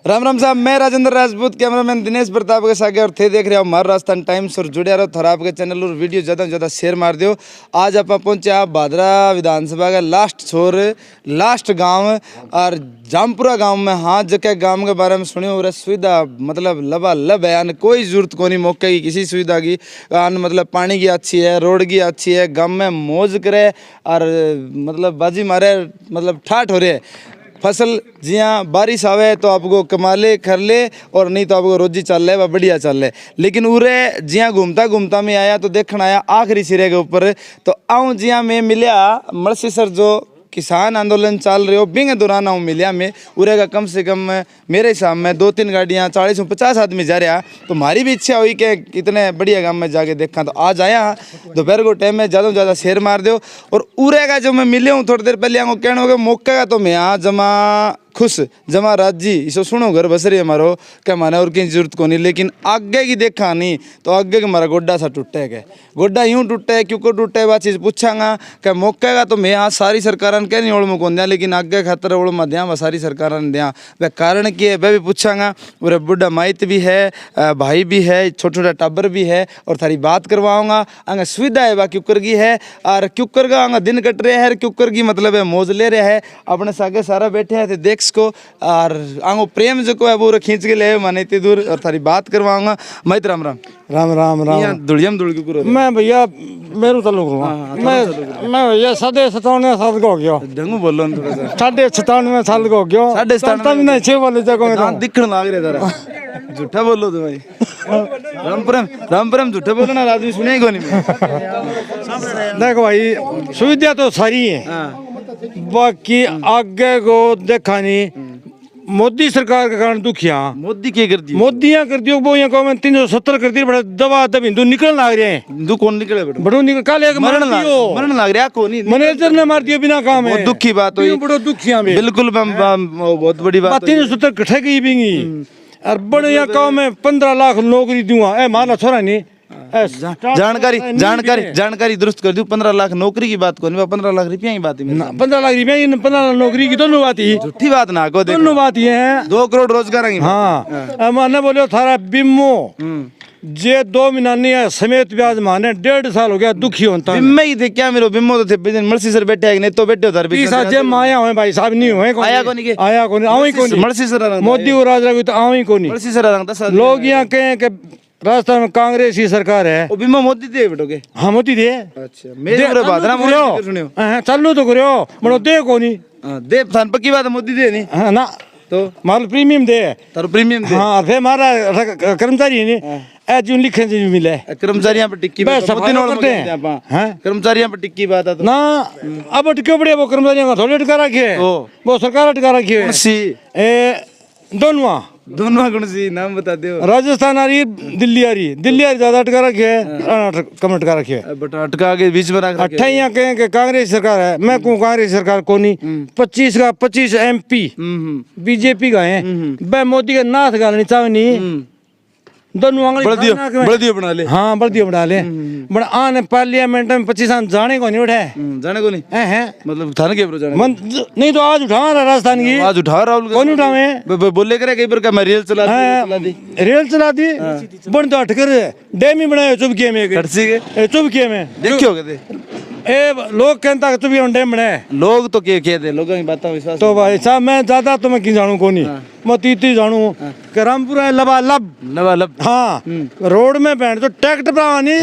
राम राम साहब, मैं राजेंद्र राजपूत, कैमरामैन दिनेश प्रताप के साथ और थे देख रहे हो हमारा राजस्थान टाइम्स और जुड़े रहो थोड़ा आपके चैनल और वीडियो ज़्यादा से ज़्यादा शेयर मार दियो। आज आप पहुंचे आप भादरा विधानसभा का लास्ट छोर लास्ट गांव और जामपुरा गांव में। हाँ, जगह गांव के बारे में सुनी हो रहा सुविधा मतलब लबालब है, कोई जरूरत को नहीं मौके की किसी सुविधा की। मतलब पानी की अच्छी है, रोड की अच्छी है, गाँव में मौज करे और मतलब बाजी मारे, मतलब ठाठ हो रहे है। फसल जियाँ बारिश आवे तो आपको कमाले कर ले और नहीं तो आपको रोजी चल ले, वह बढ़िया चल ले। लेकिन उरे जियाँ घूमता घूमता में आया तो देखना आया आखिरी सिरे के ऊपर तो आऊँ जियाँ में मिलिया मलसी सर जो किसान आंदोलन चल रहे हो बिंग दौरान आऊँ मिलिया में उरे का कम से कम मेरे हिसाब में 2-3 गाड़ियाँ 40-50 आदमी जा रहा। तो हमारी भी इच्छा हुई कि इतने बढ़िया गाँव में जाके देखा तो आज आया दोपहर को टाइम में ज़्यादा से ज़्यादा शेयर मार दो। और उरे का जो मैं मिले हूँ थोड़ी देर पहले आपको कहना होगा मौके का तो मैं यहाँ जमा खुश जमा राजी इसो सुनो घर बस रही हमारो क्या माने और की जरूरत को नहीं। लेकिन आगे की देखा नहीं तो आगे का हमारा गोड्डा सा टूटे है, गोड्डा यूँ टूटे है क्यों को टूटे है, बात चीज़ पूछांगा क्या मौके का तो मैं यहाँ सारी सरकार कह नहीं ओड़ मुको दिया लेकिन आगे खातर ओड़ में दिया वह सारी सरकार ने दिया वह कारण की है वह भी पूछांगा। और बुढ़ा माइत भी है, भाई भी है, छोटा छोटा टाबर भी है और थारी बात करवाऊँगा। आगे सुविधा है वह क्यूकर की है और क्यूकर का आगे दिन कट रहे है, क्यूकर की मतलब है मौज ले रहे है अपने सागे सारा बैठे हैं देख को और आंगो प्रेम जो को है वो खींच के ले माने इतनी दूर और थारी बात करवाऊंगा। मैं राम राम राम राम राम दुड़ियम दुड़ के मैं भैया मेरू तल्लुक मैं भैया 97 साल का हो गया। ढंगू बोलो थोड़ा सा 97 साल का हो गया। 97 नहीं 6 वाले जगह में दिखने लाग रहे जरा झूठा बोलो तो भाई राम परम झूठा बोलो ना आदमी सुने को नहीं। देखो भाई सुविधा तो सारी है बाकी आगे को देखा नहीं। मोदी सरकार के कारण दुखिया मोदी क्या कर दिया, मोदियां कर दियो वो यहाँ को 370 कर दी बड़ा दवा दब हिंदू निकलने लग रहे हैं। हिंदू कौन निकले बड़ो निकल कल एक मरण लग रहा को नहीं मैनेजर ने मार दिया बिना काम है। दुख की बात हुई, बड़ो दुखिया में बिल्कुल बहुत बड़ी बात 370 कटे गई बिंगी और बड़े यहाँ गाँव में 15 लाख नौकरी दूंगा ए माला छोरा नहीं जानकारी दुरुस्त कर दूं। 15 लाख नौकरी की बात कौन 15 लाख रुपया की बात है। 15 लाख रुपया 15 लाख नौकरी की दोनों बात ही झूठी बात ना को दोनों बात ये है 2 करोड़ रोजगार। हाँ मैंने बोलो थारा बिम्मो जे 2 महीना नहीं है समेत ब्याज माने 1.5 साल हो गया दुखी होता है। बिम्मे ही थे क्या मेरे बिम्मो तो थे मर्सी सर बैठे है नहीं तो बैठे उधर भी जे माया हुए भाई साहब नहीं हुए आया को नहीं आया को नहीं आओ ही को नहीं मर्सी सर मोदी और राज रवि तो आओ ही को नहीं मर्सी सर लोग यहाँ कहें कि राजस्थान में कांग्रेस की सरकार है वो बिम्मो मोदी दे बेटोगे। हाँ मोदी दे अच्छा मेरे पूरे बात ना सुनियो चालू तो करो बड़ो दे को नहीं दे थान पक्की बात मोदी दे नहीं हाँ ना तो माल प्रीमियम दे तार प्रीमियम दे। हाँ फिर हमारा कर्मचारी नहीं ए जो लिखे जी मिले कर्मचारियों पे टिक्की बात सब करते हैं हाँ कर्मचारियों पे टिक्की बात है ना अब क्यों बढ़िया वो कर्मचारियों का थोड़ी अटका रखी है वो सरकार अटका रखी है दोनों कौन सी नाम बता दो। राजस्थान आ रही दिल्ली आ रही ज्यादा अटका रखी है कम अटका रखी है बट अटका के बीच में रख अट्ठा यहाँ कहें कि कांग्रेस सरकार है मैं कहूँ कांग्रेस सरकार को नहीं 25 का 25 MP बीजेपी का है वह मोदी का नाथ गालनी चाहे नहीं दोनों बड़दियो बना ले। हाँ बड़दियो बना ले बड़ा आने पार्लियामेंट में 25 जाने को नहीं उठाए जाने को नहीं है मतलब थाने के जाने नहीं तो आज उठा रहा राजस्थान की आज उठा राहुल कौन उठावे बोले करे कई बार का मैं रेल चला दी बन तो अटकर डैम ही बनाए चुपके में चुपके में देखियो कहते ए लोग कहता है चुपके में डैम बनाए लोग तो क्या कहते लोगों की बातों विश्वास तो भाई साहब मैं ज्यादा तो मैं की जानू को नहीं मैं तीती जानू कि रामपुरा लबालब हाँ रोड में बैठ तो ट्रैक्टर बनानी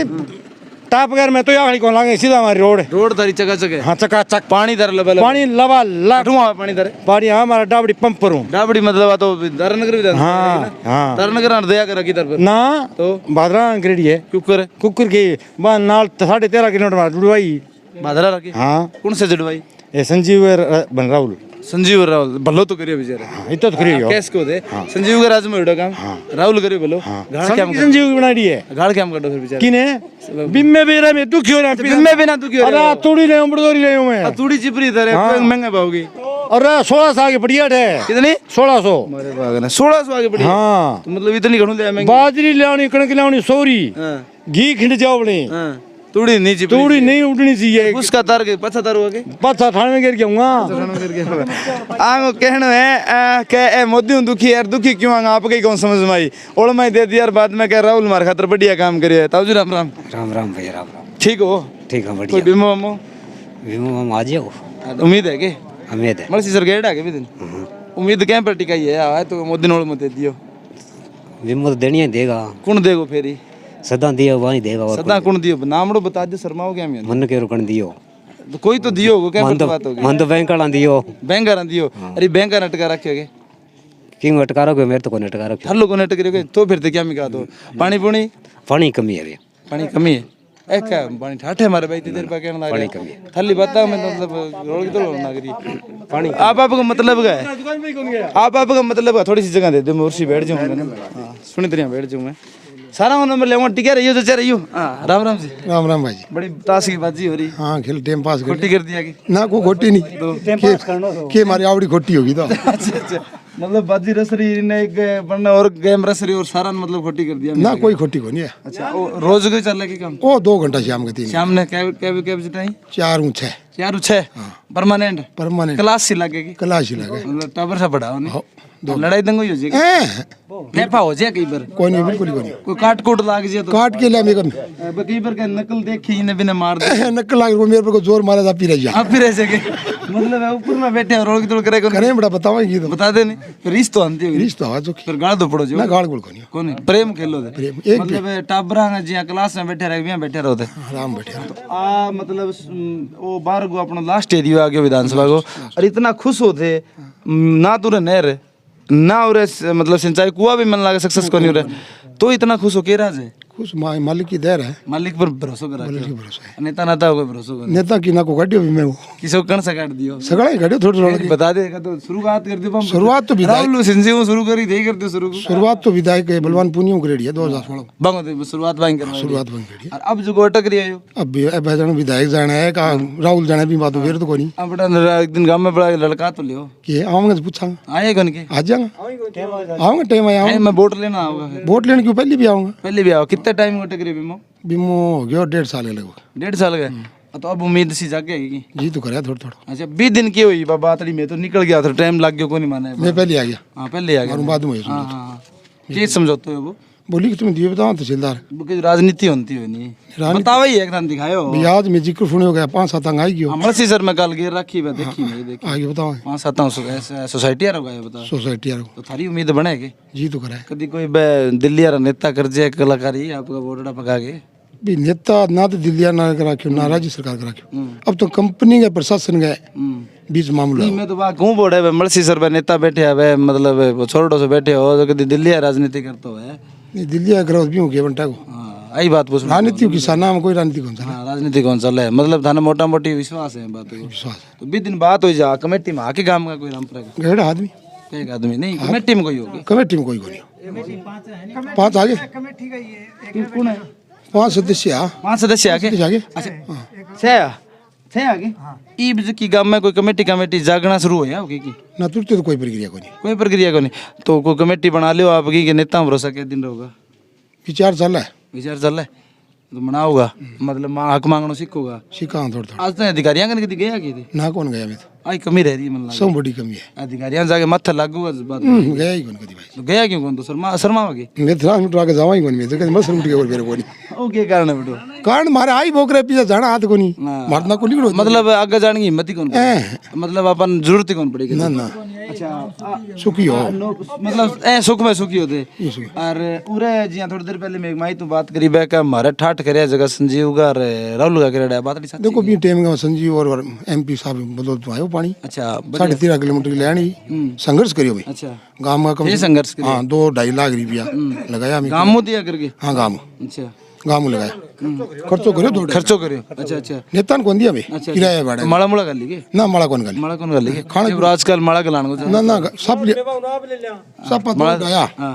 टाप वगैरह में तो आखिरी कौन लागे सीधा हमारी रोड तारी चकाचक है। हाँ चकाचक पानी दर पानी लबालब पानी दर पानी हाँ हमारा डाबड़ी पंप पर हूँ डाबड़ी मतलब तो दरनगर भी हाँ हाँ दरनगर दया कर रखी तरफ ना तो भादरा ग्रेडी है कुकर की नाल 13.5 किलोमीटर जुड़वाई भादरा रखी। हाँ कौन से जुड़वाई ये संजीव बन राहुल भलो तो करियो बेचारे इतना तो करियो कैस को दे संजीव के राज में उड़ा काम राहुल करियो भलो संजीव की बनाई है गाड़ क्या काटो फिर बेचारे किने बिम्मे बेरा में दुखी हो रहा है बिम्मे बिना दुखी हो रहा है तूड़ी ले बड़दोरी ले मैं तूड़ी चिपरी इधर है महंगा पाओगी और 1600 आगे बढ़िया है कितनी 1600 मेरे बाग ने 1600 आगे बढ़िया हाँ तो मतलब इतनी घणू ले महंगी बाजरी लानी कणक लानी सोरी घी खिंड जाओ बने तूड़ी नहीं चिपड़ी तूड़ी नहीं उठनी चाहिए। उसका तार के पछा तार होगे पाछा थाने में गिर जाऊंगा। आंगो कहना है के ए मोदी हूं दुखी यार, दुखी क्यों आंगा आपके कौन समझ में आई। ओड़ मैं दे दिया यार, बाद में कह राहुल मार खातर बढ़िया काम करिए। ताऊजी राम राम। राम राम भैया राम राम। ठीक हो? ठीक है कोई बढ़िया। बीमो वमो विमो हम आ जाओ। उम्मीद है के उम्मीद है। मलसी सर गेड़ा के भी दिन उम्मीद क्या पर टिकाई है आए तो मोदी नोड़ मत दियो। विमो तो देनी देगा। कौन देगो फेरी? सदा दियो वही देगा। और सदा कौन दियो? नामड़ो बता दे, शर्माओ क्या मैं। मन के रुकन दियो। तो कोई तो दियो होगा, क्या बात होगी? मन तो बैंक वाला दियो। बैंक का दियो। अरे बैंक का नटका रखोगे किंग अटका रखो मेरे तो को अटका रखो। हर लोगों ने टकरे तो फिर क्या मिका दो। पानी पुणी पानी कमी है भैया। पानी कमी है। ए क्या पानी ठाठे हमारे भाई इतनी देर पर कहने लगा। पानी कमी है। थाली बताओ मैं मतलब रोड की तो ना करी पानी। आप आपका मतलब क्या है? आप आपका मतलब है थोड़ी सी जगह दे दो, मैं उसी बैठ जाऊंगा ना। हां सुनी तरह बैठ जाऊं मैं। सारा नंबर ले टिका रही हो तो चल रही हो। हां राम राम जी। राम राम भाई जी। बड़ी ताश की बाजी हो रही। हाँ खेल टाइम पास कर खोटी कर दिया कि ना को खोटी नहीं के मारी आवड़ी खोटी होगी तो अच्छा अच्छा मतलब बाजी रसरी ने एक बनना और गेम रसरी और सारा मतलब खोटी कर दिया। ना कोई खोटी को नहीं है। अच्छा रोज के चल रहे काम? ओ 2 घंटा शाम के 3 शाम ने क्या जिताई? 4 6 4 6 परमानेंट परमानेंट क्लास सी लगेगी। क्लास ही लगे मतलब टावर सा बढ़ाओ नहीं। हो, लड़ाई दंगो हो जाएगी, फेफा हो जाए कई बार। कोई नहीं बिल्कुल ही कोई नहीं। कोई काट कूट लाग जाए तो काट के लिया मेरे कई बार का नकल देखी इन्हें बिना मार दे। नक्कल लाग को मेरे पर को जोर मारा था पी रही आप फिर ऐसे के मतलब ऊपर में बैठे और रोल की तोड़ करे करे बड़ा बतावाएंगी तो बता दे नहीं फिर रिश्तो आंती होगी। रिश्ता हो जो फिर गाड़ दो पड़ो जो ना गाड़ गुड़ को नहीं कौन प्रेम खेलो दे प्रेम, एक मतलब टाबरा में जिया क्लास में बैठे रहे बैठे रहो थे। आराम बैठे आ मतलब वो बाहर को अपना लास्ट एरिया आ गया विधानसभा को और इतना खुश होते ना तुरे नहर ना उरे मतलब सिंचाई कुआ भी मन लागे सक्सेस को नहीं हो रहा तो इतना खुश हो के राज है। खुश मालिक की देर है। मालिक पर भरोसा करा मालिक की भरोसा है। नेता नाता हो भरोसा कर नेता की ना को गाड़ी भी मैं हूँ किसी को कण से काट दियो सगड़ा ही गाड़ी थोड़ी थोड़ी बता देगा तो शुरुआत कर दो। शुरुआत तो विधायक राहुल सिंह शुरू करी यही करते शुरू शुरुआत तो विधायक है बलवान पुनियों ग्रेड है 2016 बंग शुरुआत बाइंग कर शुरुआत बन गई और अब जो अटक रही है अब अब जाने विधायक जाना है का राहुल जाना भी बात फिर तो कोई नहीं। अब बेटा एक दिन गांव में बड़ा लड़का तो लियो कि आऊंगा तो पूछांगा आए कौन के आ जाऊंगा आऊंगा टाइम आया आए मैं वोट लेना आऊंगा फिर वोट लेने क्यों पहले भी आऊंगा। पहले भी आओ कितने टाइम को टकरे बीमो बीमो हो गया 1.5 साल है लगभग 1.5 साल गए तो अब उम्मीद सी जाके आएगी जी तो करे थोड़ा थोड़ा। अच्छा 20 दिन की हुई बाबा आतड़ी में तो निकल गया था टाइम लग गया को नहीं माना मैं पहले आ गया हाँ पहले आ गया और बाद में हुई हाँ हाँ क्या समझौते हो वो बोली कि तुम दिए बताओ तहसीलदार क्योंकि राजनीति होती हो नहीं बताओ ही एकदम दिखायो ब्याज में जिक्र सुने हो गया 5-7 अंग आई गयो अमरसी सर मैं कल गिर रखी है देखी नहीं देखी आगे बताओ 5-7 सोसाइटी आ रहा बताओ सोसाइटी यार तो थारी उम्मीद बने के जी तो करे कभी कोई दिल्ली यार नेता कर जाए कलाकारी आपका वोटड़ा पका के भी नेता ना तो दिल्ली ना करा क्यों ना राज्य सरकार करा क्यों अब तो कंपनी गए प्रशासन गए बीच मामला मैं तो बात कहूँ बोर्ड है मलसी सर नेता बैठे है मतलब छोटो से बैठे हो तो कभी दिल्ली राजनीति करते है नहीं दिल्ली करो भी हो गया बंटा को आई बात पूछ राजनीति किसाना में कोई राजनीति कौन सा हाँ राजनीति कौन चल है मतलब थाना मोटा मोटी विश्वास है बात को विश्वास तो 20 दिन बात हो जा कमेटी में आके गांव का कोई रामपुरा गहरा आदमी एक आदमी नहीं कमेटी में कोई होगी कमेटी में कोई को नहीं 5 आगे कौन है 5 सदस्य 5 सदस्य आगे आगे अच्छा छह आगे ई बीज की गांव में कोई कमेटी जागना शुरू हो या की ना तुरते तो कोई प्रक्रिया को नहीं कोई प्रक्रिया को नहीं तो कोई कमेटी बना लियो आपकी के नेता भरोसा के दिन रहोगा विचार चल रहा है विचार चल रहा है तो बनाओगा मतलब हक मांगना सीखोगा सीखा थोड़ा थोड़ा आज तो अधिकारियां कने कदी गया की थी ना कौन गया मैं तो आई कमी रह रही है मन लगा सब बड़ी कमी है अधिकारियां जाके मत्था लागूगा बात गया ही कौन कदी भाई तो गया क्यों कौन तो शर्मा होगी मैं 3 मिनट आगे जावा ही कौन मैं तो कदी मसर मुट के और मेरे को नहीं ओ के कारण है बेटो कारण मारे आई बोकरे पीछे जाना हाथ को नहीं मारना को निकलो मतलब आगे जाने की हिम्मत ही कौन मतलब अपन जरूरत ही कौन पड़ेगी ना ना अच्छा सुखी हो मतलब ए सुख में सुखी होते और उरे जिया थोड़ी देर पहले मैं माई तू बात करी बैक हमारे ठाठ करे जगह संजीव का राहुल का करे बात नहीं सच देखो भी टाइम का संजीव और एमपी साहब बदल तो आयो पानी अच्छा 13.5 किलोमीटर की लाइन संघर्ष करियो भाई अच्छा गांव का ये संघर्ष करियो हाँ 2-2.5 लाख रुपया लगाया मैं गांव में दिया करके हाँ गांव अच्छा गांव में लगाया खर्चो करियो 2 खर्चो करियो अच्छा अच्छा नेता ने कौन दिया भाई किराया भाड़ा माड़ा मुड़ा कर ली ना माड़ा कौन गाली माड़ा कौन कर ली खाना आजकल माड़ा गलान को ना ना सब सब पता लगाया हाँ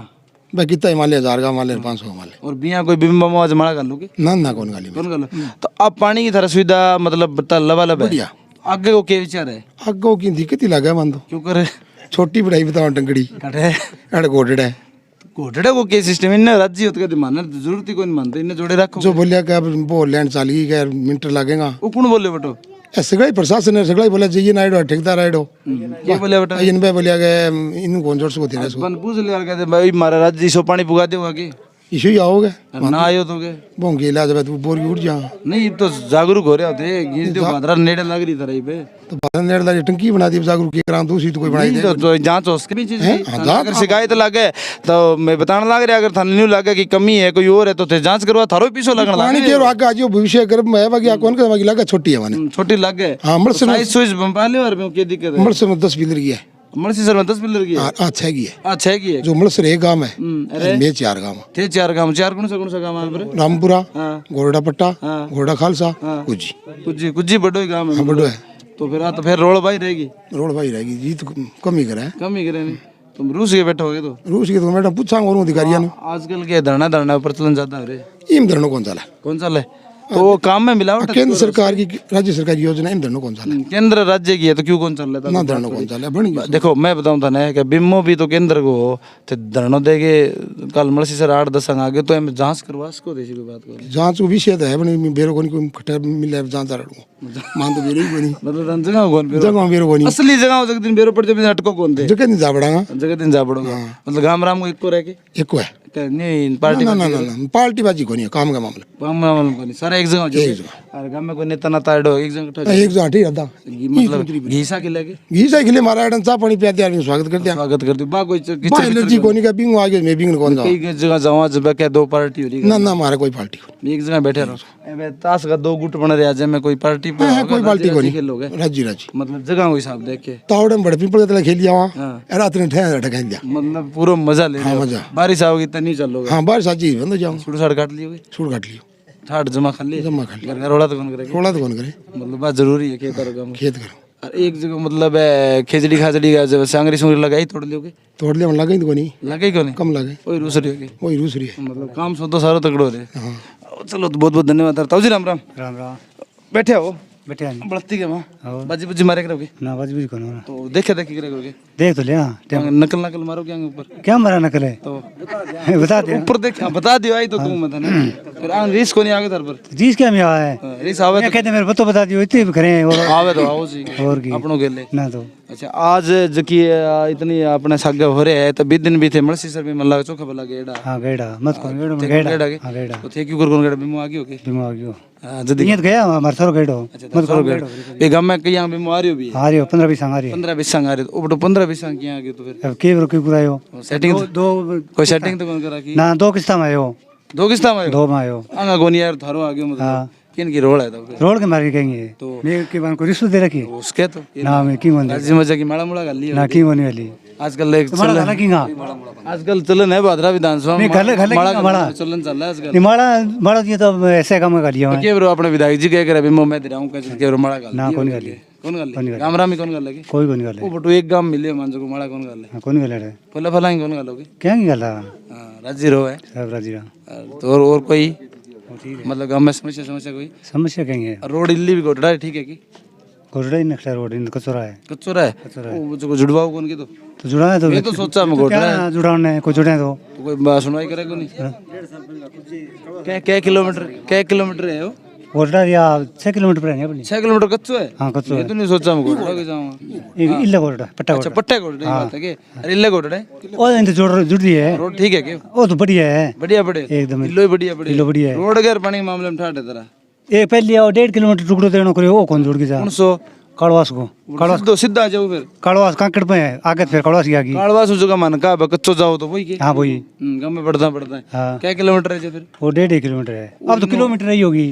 भाई कितना हिमालय 1000 का हिमालय 500 हिमालय और बिया कोई बिम्बा आज माड़ा कर लोगे ना ना कौन गाली कौन कर लो तो अब पानी की तरह सुविधा मतलब लबालब है बढ़िया आगे को क्या विचार है आगो की दिक्कत ही लगा मान दो क्यों करे छोटी पढ़ाई बताओ टंगड़ी कटे अड़ गोडड़ है घोटड़े को के सिस्टम इन्हें राज्य होते कहते मानने की जरूरत ही कोई नहीं मानते इन्हें जोड़े रखो जो बोलिया कि अब वो लैंड चाली कि मीटर लगेगा वो कौन बोले बेटो सगड़ा ही प्रशासन है सगड़ा ही बोला जाइए नाइडो ठेकेदार आइडो ये बोले बेटा इन पे बोलिया कि इन कौन जोड़ सको तेरे बन पूछ लिया कहते भाई मारा राज्य सो पानी पुगा देगा कि इशू ही आओगे ना आयो तो के बोंगे इलाज अब तू बोर की उठ जा नहीं तो जागरूक हो रहे होते घींच दो भादरा नेड़े लग रही तरह पे तो बादल नेड़ ला टंकी बना दी जागरूक के करां दूसरी तो कोई बनाई दे तो जांच उसके भी चीज हैं? की। हाँ, अगर शिकायत लगे तो मैं बताने लग रहा अगर थाने नहीं लगे कि कमी है कोई और है तो थे जांच करवा थारो पीछो लगना पानी के आगे आज भविष्य कर मैं बाकी कौन का बाकी लगा छोटी है माने छोटी लग गए हाँ मर्स में साइज सुइज बंपा ले और में क्या दिक्कत है मर्स में 10 बिलर की है मर्सी सर में 10 बिल्डर की है हाँ 6 की है अच्छा है की है जो मर्स एक गांव है अरे मैं 4 गांव थे चार गांव चार कौन सा गांव है पर रामपुरा हाँ गोरडा पट्टा हाँ। गोरडा खालसा कुछ कुछ ही बड़ो ही गांव है बड़ो है तो फिर रोड भाई रहेगी रोड भाई रहेगी जी तो कम ही करा है कम ही करे नहीं तुम रूस के बैठोगे तो रूस की तो मैडम पूछा और अधिकारियों ने आजकल के धरना प्रचलन ज्यादा है रे इन धरणों कौन चला कौन सा ले तो वो काम में मिलावट है। केंद्र सरकार की राज्य सरकार की योजना इन धरणों कौन चला केंद्र राज्य की है तो क्यों कौन चल रहा ना था धरणों कौन चला बन गया देखो मैं बताऊं था ना कि बिम्मो भी तो केंद्र को हो तो धरणो देगे कल मर्सी सर 8-10 संग आगे तो हमें जांच करवा सको देसी कोई बात को जांच को विषय तो है बनी बेरो कोनी खटर मिले जांच रड़ो मान तो बेरो ही कोनी मतलब जगह कौन बेरो जगह बेरो कोनी असली जगह जगह दिन बेरो पड़ जब अटको कौन थे जगह नहीं जा पड़ागा जगह दिन जा पड़ोगे मतलब गाम राम को एक को रह के एक को है नहीं पार्टी ना ना ना ना पार्टी बाजी कोनी है काम का मामला गाम राम को नहीं सारा एक जगह हो जाए और गाम में कोई नेता ना ताड़ो एक जगह उठा एक जाटी रहता मतलब घीसा के लगे घी से खिले मारा एडन चा पानी पिया दिया स्वागत कर दिया स्वागत कर दो बा कोई बा एलर्जी कोनी का बिंग आगे मैं बिंग कौन जाऊं कई जगह जावा जब क्या दो पार्टी हो रही ना ना हमारा कोई पार्टी कोनी एक जगह बैठे रहो अबे ताश का दो गुट बन रहे आज में कोई पार्टी पे है कोई पार्टी कोनी खेलोगे राज्य राज्य मतलब जगह को हिसाब देख के तावड़े बड़े पिंपल के तले खेल लिया वहां हाँ। रात ने ठहर ठहर दिया मतलब पूरा मजा ले रहे हो मजा। बारिश आओगी तो नहीं चलोगे हां बाहर साची बंद जाऊं छुड़ छाड़ काट लियोगे छूट काट लियो ठाट जमा खा लिए जमा कर लियो घर रोड़ा तो कौन करेगा थोड़ा तो कौन करे मतलब बात जरूरी है खेत और काम खेत करो और एक जगह मतलब खिचड़ी खाचड़ी का जब सांगरी सुंगरी लगाई तोड़ लियोगे तोड़ लिया लगे तो कोनी लगे क्यों नहीं कम लगे वही दूसरी होगी वही दूसरी है मतलब काम सो तो सारो तगड़ो रे हाँ चलो तो बहुत बहुत धन्यवाद ताऊ जी राम राम राम राम बैठे हो बैठे हैं बड़ती के वहाँ और बाजी बुजी मारे करोगे ना बाज भी कौन तो देखे देखी करोगे देख तो लिया नकल नकल मारोगे आगे ऊपर क्या मरा नकल है तो बता दे ऊपर देख बता दियो आई तो तुम मत ना फिर आन रिस्क को नहीं आगे तर पर जीस क्या में आया है रिस्क आवे मैं कहते मेरे बतो बता दियो इतने भी करें और तो आवे तो आओ जी और की अपनों के लिए ना तो अच्छा आज जकी इतनी अपने सागे हो रहे हैं तो 20 दिन भी थे मलसी सर भी मन लगा चोखा भला गेड़ा हाँ गेड़ा मत कौन गेड़ा थे गेड़ा गेड़ा के हाँ गेड़ा तो थे क्यों कर कौन गेड़ा बीमो आ गयो के बीमा आ गयो हां जदी ये गया हमारे थोड़ा गेड़ो अच्छा मत करो गेड़ा ये गांव में कहीं बीमो आ रही हो भी आ रही हो 15-20 आ रही है 15-20 संग आ रहे तो 15-20 संग किया आ गयो तो फिर अब के बरो के पूरा हो सेटिंग दो कोई सेटिंग तो कौन करा की ना दो किस्ता में आयो दो किस्ता में दो में आयो आंगा कोनी यार थारो आ गयो मतलब हाँ किन की रोड है तो फिर रोड के मार के कहेंगे तो मैं के बान को रिश्वत दे रखी उसके तो ना मैं की मन राज्य मजा की माड़ा मुड़ा कर ली ना की मन वाली आजकल एक तुम्हारा गाना किंगा आजकल चलन है भादरा विधानसभा नहीं, घर- घर माड़ा की माड़ा। चलन चल रहा है आजकल नहीं माड़ा माड़ा ये तो ऐसे काम कर लिया के ब्रो अपने विधायक जी कह कर अभी मैं दे रहा हूं कैसे के ब्रो माड़ा कर ना कौन गाली कौन कर ले राम राम ही कौन कर लगे कोई कौन गाले वो बटू एक गांव मिले मानजो को माड़ा कौन कर ले कौन गाले रे फला फला कौन कर लोगे क्या नहीं गाला हां राज्य रो है सब राजीरा तो और कोई मतलब गांव में समस्या कोई समस्या कहेंगे रोड इल्ली भी गोटड़ा है ठीक है की गोरडा ही नक्शा रोड इन कचोरा है कच्चोरा है वो जो जुड़वाओ कौन की तो जुड़ा है तो ये तो सोचा मैं गोटड़ा है क्या जुड़ाने है कोई जुड़े तो तो कोई सुनवाई करेगा नहीं क्या क्या किलोमीटर है वो गोरडा या 6 किलोमीटर पर है अपनी 6 किलोमीटर कच्चो है हाँ कचो ये तो नहीं सोचा मैं गोटड़ा के जाऊंगा इल्ला गोरडा पट्टा अच्छा पट्टे गोटड़े की बात है के अरे इल्ले गोटड़े ओ इन तो जुड़ रही है रोड ठीक है के ओ तो बढ़िया है बढ़िया बड़े एकदम इल्लो ही बढ़िया बड़े इल्लो बढ़िया है रोड के पानी के मामले में ठाट है तेरा ए पहले आओ 1.5 किलोमीटर टुकड़ो देनो करे ओ कौन जुड़ के जा 900 कड़वास को सीधा सीधा आ जाओ फिर कड़वास कांकड़ पे है आगे फिर कड़वास की आगे कालवा सुजो का मन का कच्चो जाओ तो वही के हाँ वही गांव में पड़ता है हाँ क्या किलोमीटर है जो फिर वो 1.5 किलोमीटर है अब तो किलोमीटर ही होगी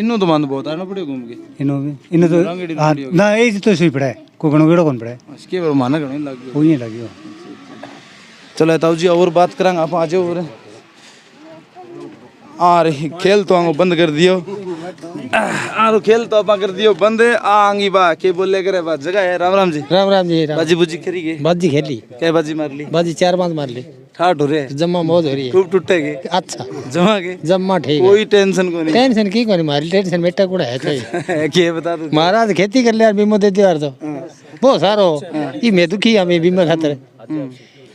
इन्हों तो मान बहुत आना पड़ेगा घूम के इन्हें तो हाँ, ना ये तो सही पड़ा है कोई गणो गेड़ो कौन पड़ा है इसके बारे माना करने लग गया वो ही लगी हो चलो ताऊ जी और बात करांगे आप आ जाओ और आ रही खेल तो आंगो बंद कर दियो आरो खेल तो आप कर दियो बंद आंगी बा के बोले करे बा जगह है राम जी राम बाजी बुजी करी के बाजी खेली क्या बाजी मार ली बाजी 4-5 मार ली ठाट हो रहे जम्मा मौज हो रही है खूब टूटेगे अच्छा जमा के जम्मा ठीक है कोई टेंशन को नहीं टेंशन की कोनी मारी टेंशन बेटा कुड़ा है चाहिए के बता दो महाराज खेती कर ले यार बीमो दे दियो यार तो बहुत सारो ई मैं दुखी हमें बीमा खातर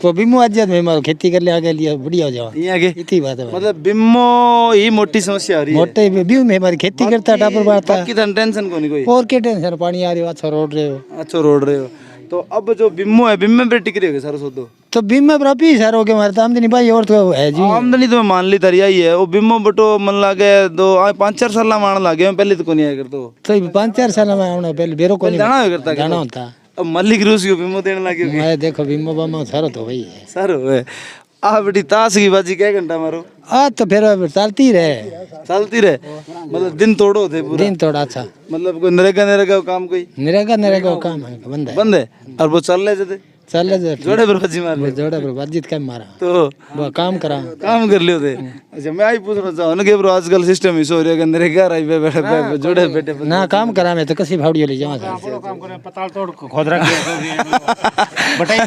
को बिमो आज में मारो खेती कर ले आगे लिया बढ़िया हो जाओ यहाँ के इतनी बात है भाई। मतलब बिम्मो ही मोटी समस्या आ रही है मोटे बिमो में हमारी खेती करता टापर बाड़ता बाकी तो टेंशन को नहीं कोई और क्या टेंशन पानी आ रही हो अच्छा रोड रहे हो अच्छा रोड रहे हो तो अब जो बिम्मो है बिम्मे पे टिक रही होगी सारा सौदो तो बिम में अभी सर हो गए हमारे तो आमदनी भाई और तो है जी आमदनी तो मैं मान ली तरिया ही है वो बिम्मो बटो मन लागे 5-4 साल मान लागे मैं पहले तो को नहीं आया करतो तो 5-4 साल में आना पहले बेरो को नहीं जाना हो करता जाना होता अब मलिक रूस को बिम्मो देने लगे मैं देखो बिमो बमो सारो तो वही है सर होए आ बेटी ताश की बाजी क्या घंटा मारो आज तो फिर चलती रहे चलती रहे मतलब दिन तोड़ो थे पूरा दिन थोड़ा अच्छा मतलब कोई नरेगा काम कोई नरेगा काम है बंद है बंद है और वो चल रहे थे चल जोड़े पर बाजी मार ले जोड़ा पर बातचीत का मारा तो वो काम करा काम कर लियो थे अच्छा मैं आई पूछना चाहूँ ना कि ब्रो आजकल सिस्टम ही सो रही है नरेगा रही पे बैठे जोड़े बैठे ना काम करा मैं तो कसी भावड़ियो ले जावा काम करे पताल तोड़ खोद रखे बटाई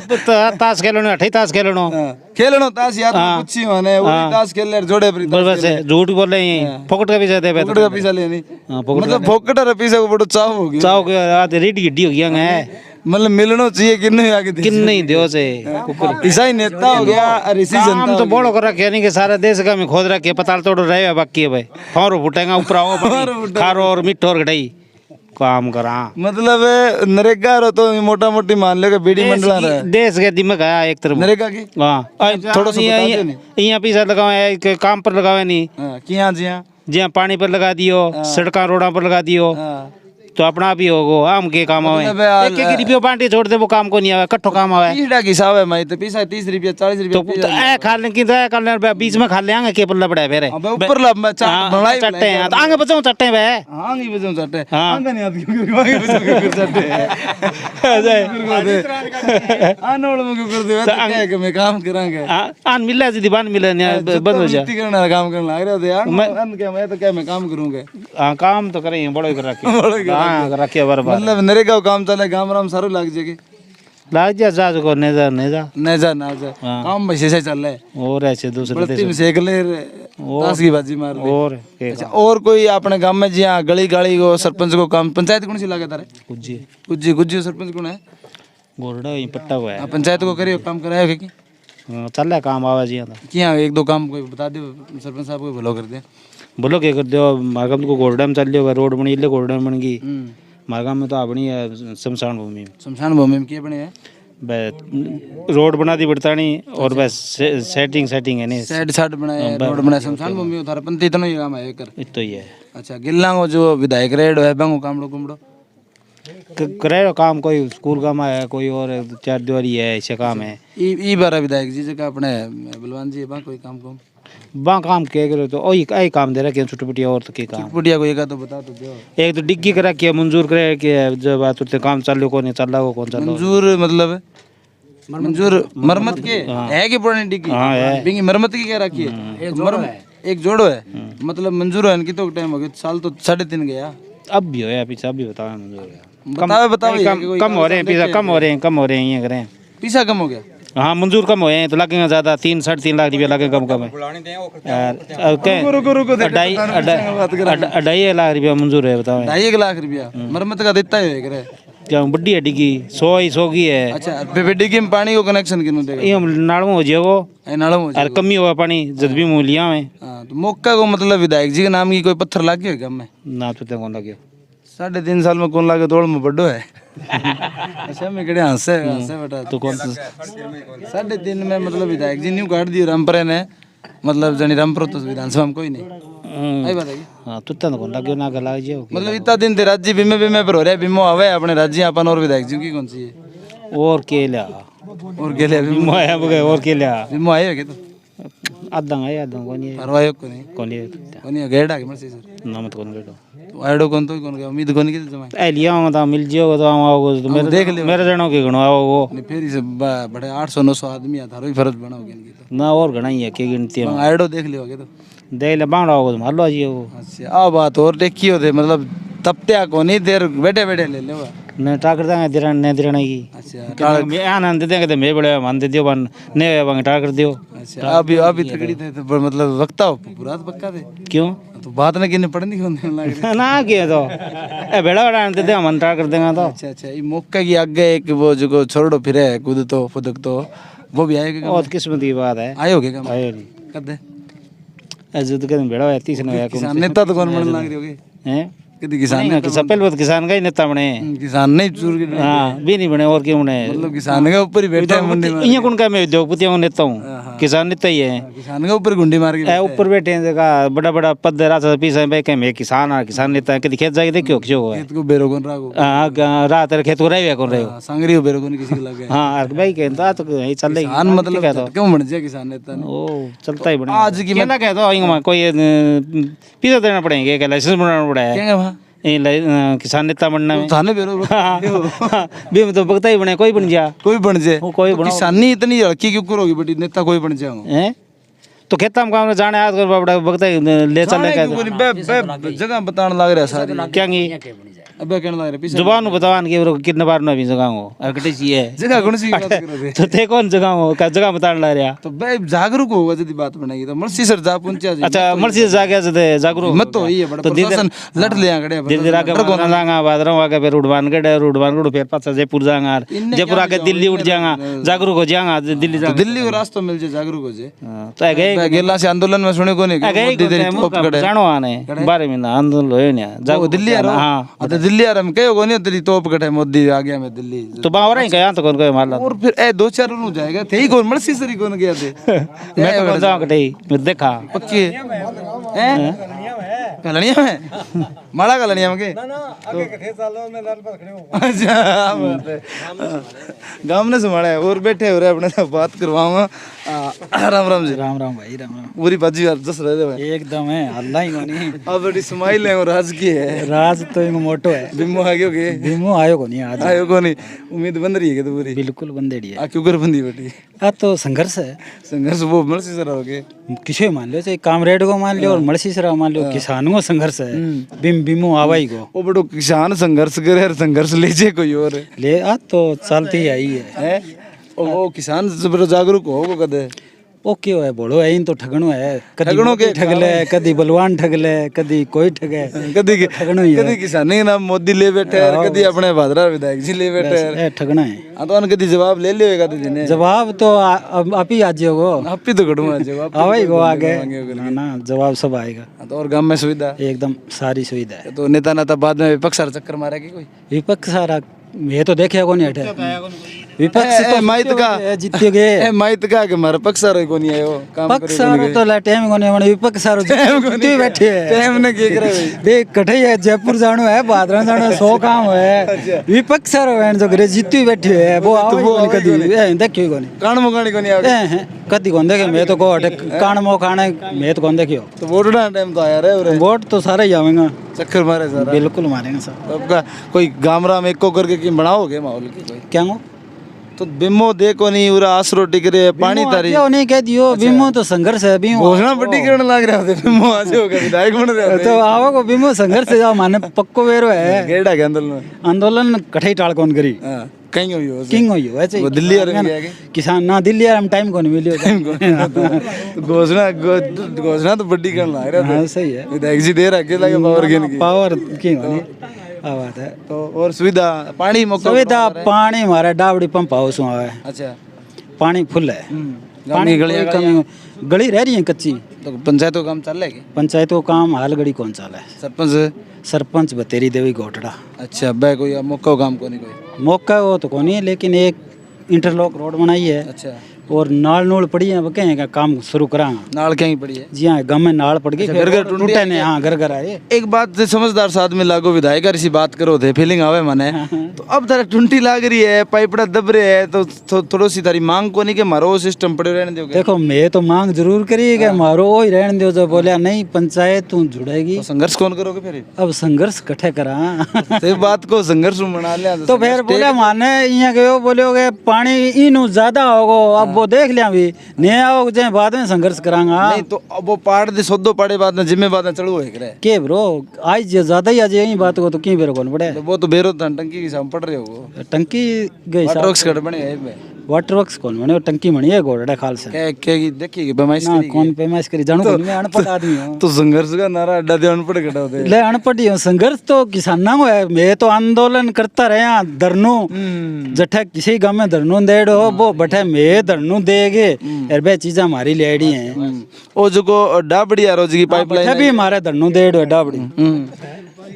ताश खेलनो 28 ताश खेलनो खेलनो ताश याद पूछी माने वो ताश खेल ले जोड़े पर बस झूठ बोल रहे हैं फोकट का पैसा दे फोकट का पैसा लेनी मतलब फोकट का पैसा को बड़ो चाव हो गया चाव के आज रेडी गिड्डी हो गया है मतलब मिलनो चाहिए किन्ने आगे किन नहीं दियो से ऐसा ही नेता हो गया और इसी जनता काम तो बड़ो कर रखे नहीं कि सारा देश का में खोद रखे पताल तोड़ रहे बाकी है भाई फारो फुटेगा ऊपर आओ खारो और मिट्टो और गड़ाई काम करा मतलब नरेगा रो तो मोटा मोटी मान लो कि बीडी मंडला रहा है देश के दिमाग है एक तरफ नरेगा की हाँ थोड़ा सा बता दो नहीं यहाँ पैसा लगावे काम पर लगावे नहीं किया जी हाँ जहाँ पानी पर लगा दियो सड़का रोडा पर लगा दियो तो अपना भी होगो आम के काम आवे एक एक रुपया बांटे छोड़ दे वो काम को नहीं आवे कट्ठो काम आवे पीड़ा की सावे मैं तो पैसा 30 रुपया 40 तो रुपया ऐ खा लें कि तो ऐ कर लें बीच में खा लेंगे के पल्ला पड़ा है फिर अबे ऊपर लब मैं चाट बनाई चट्टे हैं तो आगे बचाओ चट्टे बे हां नहीं बजाऊं चट्टे हाँ। आंगा नहीं आती क्योंकि आगे बजाऊं चट्टे आनोड़ में क्यों कर दे तो क्या कि मैं काम करांगे आन मिला जी दीवान मिला नहीं बंद हो जा करना काम करने लग रहे थे यार मैं तो क्या मैं काम करूंगा हाँ काम तो करें बड़ो कर रखे हाँ कर रखे बराबर मतलब नरेगा काम चले गांव राम सारू लाग जाएगी लाग जा जा को नहीं जा नहीं जा ना जा काम वैसे से चल रहा है और ऐसे दूसरे तीन सेक ले ताश की बाजी मार ले और अच्छा और कोई अपने गांव में जिया गली गाली को सरपंच को काम पंचायत कौन सी लागे तारे कुछ गुज्जी सरपंच कौन है गोरडा ही पट्टा को है पंचायत को करियो काम कराया कि चल रहा काम आवाज यहाँ था किया एक दो काम कोई बता दे सरपंच साहब को भलो कर दे बोलो क्या कर दो मारगम को गोरडा में चल लियो रोड बनी ले गोरडा में बन गई मारगम में तो अपनी शमशान भूमि में क्या बने है रोड बना दी बड़तानी और बस सेटिंग है नहीं साइड साइड बनाए रोड बनाए शमशान भूमि उधार पंती इतना ही काम है कर इतो ही है अच्छा गिल्लांगो जो विधायक रेड है बंगो कामड़ो कुमड़ो करे काम कोई स्कूल काम है कोई और चार दीवारी है ऐसे काम है ई बार विधायक जी जगह अपने बलवान जी बा कोई काम बा काम क्या करे तो ओही आई काम दे रखे छोटी पुटिया और तो क्या काम पुटिया को एक तो बता तो दो एक तो डिग्गी करा किया मंजूर करे कि जब बात उतने काम चालू को नहीं चल रहा कौन चल मंजूर मतलब मंजूर मरम्मत के है कि पुरानी डिग्गी हाँ है बिंगी मरम्मत की क्या रखी है एक जोड़ो है मतलब मंजूर है इनकी तो टाइम हो गया साल तो 3.5 गया अब भी हो या पीछा भी बताओ बताओ बताओ कम हो रहे हैं पीछा कम हो रहे हैं ये करें पीछा कम हो गया हाँ मंजूर कम हो तो लगेगा ज्यादा 3-3.5 लाख रुपया लगे कम है 2.5 लाख रुपया मंजूर है बताओ 2.5 लाख रुपया मरम्मत का देता है करे क्या बड्डी है डिग्गी 100 की है अच्छा डिग्गी में पानी को कनेक्शन किनो देगा ये नालों हो जाएगो नालों हो और कमी हुआ पानी जब भी मूलिया में तो मौका को मतलब विधायक जी के नाम की कोई पत्थर लाग गया क्या में ना तो कौन लगे 3.5 साल में कौन लागे तोड़ में बड्डो है अच्छा मैं कड़े हंसे बेटा तो कौन 3.5 में मतलब विधायक जी न्यू काट दियो रामपुरे ने मतलब जनी रामपुर तो विधानसभा में कोई नहीं आई बात है हाँ तो कौन लगे ना गला जे मतलब इतना दिन थे राज्य बीमे पर हो रहा है बीमो आवे अपने राज्य अपन और विधायक जी की कौन सी है और के लिया और के लिया बीमो आया बगे और के लिया बीमो आए क्या तो आधा कौन है परवाह को नहीं कौन है गेड़ा के मर्सी सर ना मत कौन गेटो तो आइडो कौन तो कौन के उम्मीद कौन की जमा ए लिया हूं तो मिल जियो तो आओगे तो मेरे देख ले मेरे जणों के गणो आओ वो नहीं फिर से बड़े 800-900 आदमी आ थारो ही फर्ज बनाओगे इनकी तो ना और घना ही है के गिनती है आइडो देख लियोगे तो देख ले बांध आओगे तो मार लो जी वो अच्छा आ बात और देखियो थे मतलब तपत्या को नहीं देर बैठे बैठे ले लेवा ने टाकर देंगे दिरण ने दिरण की अच्छा मैं आनंद देंगे तो मैं बड़े मान दे दियो बन ने बंग टाकर दियो अच्छा अभी तगड़ी थे तो मतलब वक्ता हो पूरा पक्का थे क्यों तो बात ना किने पढ़ने की लग रही ना किया तो ए बेड़ा बड़ा आनंद दे मन टाकर देंगे तो अच्छा अच्छा ये मौका की आगे एक वो जो छोड़ो फिरे कूद तो फुदक तो वो भी आएगा बहुत किस्मत की बात है। आए होगे काम आयो नहीं कदे अजद के दिन बेड़ा है 30 ने किसान नेता तो कौन बनने लग रहे होगे हैं कदी किसान नहीं किसान पहले बहुत किसान का ही नेता बने किसान नहीं चूर के हाँ भी नहीं बने और क्यों बने मतलब किसान के ऊपर ही बैठे हैं मंडी में इया कौन का मैं उद्योगपतियों को नेता हूँ किसान नेता ही है किसान के ऊपर गुंडी मार के ऊपर बैठे हैं जगह बड़ा बड़ा पद रात पीछे भाई कहीं मैं किसान हाँ किसान नेता है कभी खेत जाके देखियो क्यों हुआ खेत को बेरो कौन रागो हाँ रात खेत को रहे कौन रहे सांगरी हो बेरो कौन किसी को लग गया हाँ भाई कहता तो यही चल रही किसान मतलब क्यों बन जाए किसान नेता ने ओ चलता ही बने आज की क्या कहता हूँ कोई पीछे देना पड़ेंगे क्या लाइसेंस बनाना पड़ा है क्या वहाँ किसान नेता बनना में थाने बेरो भी तो बगता ही बने कोई बन जा कोई बन जाए कोई बनो किसानी इतनी हल्की क्यों होगी बटी नेता कोई बन जाऊंगा हैं तो खेता में काम जाने आज कर बाबड़ा बगता ही ले चलने का जगह बताने लग रहा है सारी क्या नहीं अबे कहने लग रहा है पीछे जुबान बतावान के कितने बार ना भी जगह हो अरकटे चाहिए जगह कौन सी बात करोगे तो ते कौन जगह हो का जगह बताने लग रहा तो भाई जागरूक होगा यदि बात बनाएगी तो मर्सी सर जा पहुंचा जी अच्छा मर्सी से जाके जदे जागरूक मत तो ही है बड़ा प्रशासन लट ले आगड़े दिल्ली राके जाएंगा बादरों आके फिर उड़वानगढ़ फिर पास जयपुर जाएंगा जयपुर आके दिल्ली उठ जाएगा जागरूक हो जाएगा दिल्ली तो दिल्ली को रास्ता मिल जाए जागरूक हो जाए तो गए गेला से आंदोलन में सुने को नहीं जानो आने बारे में आंदोलन हो ना जागो दिल्ली आ रहा हां तो दिल्ली आ रहा हम कहो को नहीं तेरी तोप कटे मोदी आ गया मैं दिल्ली तो बाहर रही कहां तो कौन मार ला और फिर ए दो चार हो जाएगा थे ही कौन मर्सी सरी कौन गया थे मैं तो कौन जाऊं कटे मैं देखा पक्की हैं कलनिया में माड़ा कलनिया में के अच्छा गांव ने सुमाड़ा है और बैठे हो रहे अपने साथ बात करवाऊंगा राम राम जी राम राम भाई राम राम पूरी बाजी यार जस रहे भाई एकदम है अल्लाह ही कोनी अब बड़ी स्माइल है और राज की है राज तो एक मोटो है बिम्मो आ गयो के भीमो आयो को नहीं आज आयो को नहीं उम्मीद बन रही है तो पूरी बिल्कुल बंदेड़ी है आ क्यों कर बंदी बेटी आ तो संघर्ष है संघर्ष वो मर्सी सर हो गए किसी मान लो चाहे कामरेड को मान लो और मर्सी सरा मान लो किसानों को संघर्ष है बिमो आवाई को वो बड़ो किसान संघर्ष करे और संघर्ष ले जे कोई और ले आ तो चलती ही आई है वो किसान से बड़ो जागरूक हो कदे ओ क्यों है बोलो है इन तो ठगणो है ठगणो के ठगले कदी बलवान ठगले कदी कोई ठगे कदी ठगणो ही है कदी किसानी नाम मोदी ले बैठे है कदी अपने भादरा विधायक जी ले बैठे है ठगना है हां तो अन कदी जवाब ले लियो कदी जिने जवाब तो आप ही आज हो आप ही तो कढूंगा जवाब आवाई को आगे ना जवाब सब आएगा तो और गांव में सुविधा एकदम सारी सुविधा है तो नेता नेता बाद में विपक्ष सारा चक्कर मारेगी कोई विपक्ष सारा ये तो देखिया को नहीं हटे विपक्ष तो माइत का जीते गए माइत का के मारे पक्ष सारा को नहीं आयो काम पक्ष सारो तो ला टाइम को नहीं बने विपक्ष सारो जीते बैठे है टाइम ने के करे भाई देख कठई है जयपुर जानो है बादरा जानो 100 काम है विपक्ष सारो है जो करे जीते बैठे है वो आओ वो कदी देखियो को नहीं कान मुगानी को नहीं आवे कदी कौन देखे मैं तो को हटे कान मो खाने मैं तो कौन देखियो तो वोट ना टाइम तो आया रे वोट तो सारे ही आवेंगे चक्कर मारे सारा बिल्कुल मारेंगे सर आपका कोई गामराम एक को करके की बनाओगे माहौल की कोई क्या हो तो बिम्मो देखो नहीं उरा आसरो टिकरे पानी तारी क्यों नहीं कह दियो बिमो तो संघर्ष है बिमो घोषणा पट्टी करने लग रहा थे बिम्मो आज होगा विधायक बन रहे तो आओ को बिमो संघर्ष जाओ माने पक्को वेरो है गेड़ा के आंदोलन कठई टाल कौन करी हां कहीं हुई हो किंग हुई हो ऐसे वो दिल्ली आ गया के किसान ना दिल्ली हम टाइम को नहीं मिलियो तो घोषणा तो बड़ी करने लग रहा हां सही है विधायक जी दे रखे लगे पावर गेन की पावर किंग होनी आ बात है तो और सुविधा पानी मौका सुविधा पानी हमारा डावड़ी पंप हाउस में है अच्छा पानी फुल है पानी गली गली रह रही है कच्ची तो पंचायत का काम चल रहा है पंचायतों काम हाल गड़ी कौन चाल है सरपंच सरपंच बतेरी देवी गोटड़ा अच्छा बे कोई मौका काम को नहीं कोई मौका वो तो कौन है लेकिन एक इंटरलॉक रोड बनाई है अच्छा और नाल नूल पड़ी है कहें का काम शुरू करा नाल कहीं पड़ी है जी हाँ गाँव में नाल पड़ गई घर घर टूटे ने हाँ घर घर आए एक बात समझदार साथ में लागो विधायक इसी बात करो थे फीलिंग आवे मने तो अब तारा टुंटी लाग रही है पाइपड़ा दब रहे है तो थोड़ी सी तारी मांग को नहीं के मारो सिस्टम पड़े रहने दोगे देखो मैं तो मांग जरूर करी कि मारो ही रहने दो जो बोलिया नहीं पंचायत तू जुड़ेगी तो संघर्ष कौन करोगे फिर अब संघर्ष कठे करा तो बात को संघर्ष बना लिया तो फिर बोले माने यहाँ गयो बोलोगे पानी इनू ज्यादा होगो अब वो देख लिया भी नहीं आओ जे बाद में संघर्ष करांगा नहीं तो अब वो पाड़ दे सोदो पाड़े बाद में जिम्मे बाद में चढ़ो है करे के ब्रो आज जे ज्यादा ही आज यही बात को तो क्यों बेरो कौन पड़े तो वो तो बेरो टंकी की साम पड़ रहे हो टंकी गई वाटर वर्क्स कट बने है वाटर वर्क्स कौन बने टंकी बनी है घोड़ा खाल से क्या की देखिए बेमाइश ना करी कौन पैमाइश करी जानू कोनी, मैं अनपढ़ आदमी हूँ। तो संघर्ष का नारा अड्डा दे अनपढ़ कटा होते ले अनपढ़ ही हूँ। संघर्ष तो किसाना को है। मैं तो आंदोलन करता रहा धरनू जठे किसी गाँव में धरनू देड़ो वो बठे मैं धरनू देगे यार बे चीज़ हमारी लेडी है। ओ जो को डाबड़ी आ रोज की पाइपलाइन बठे भी हमारे धरनू देड़ो डाबड़ी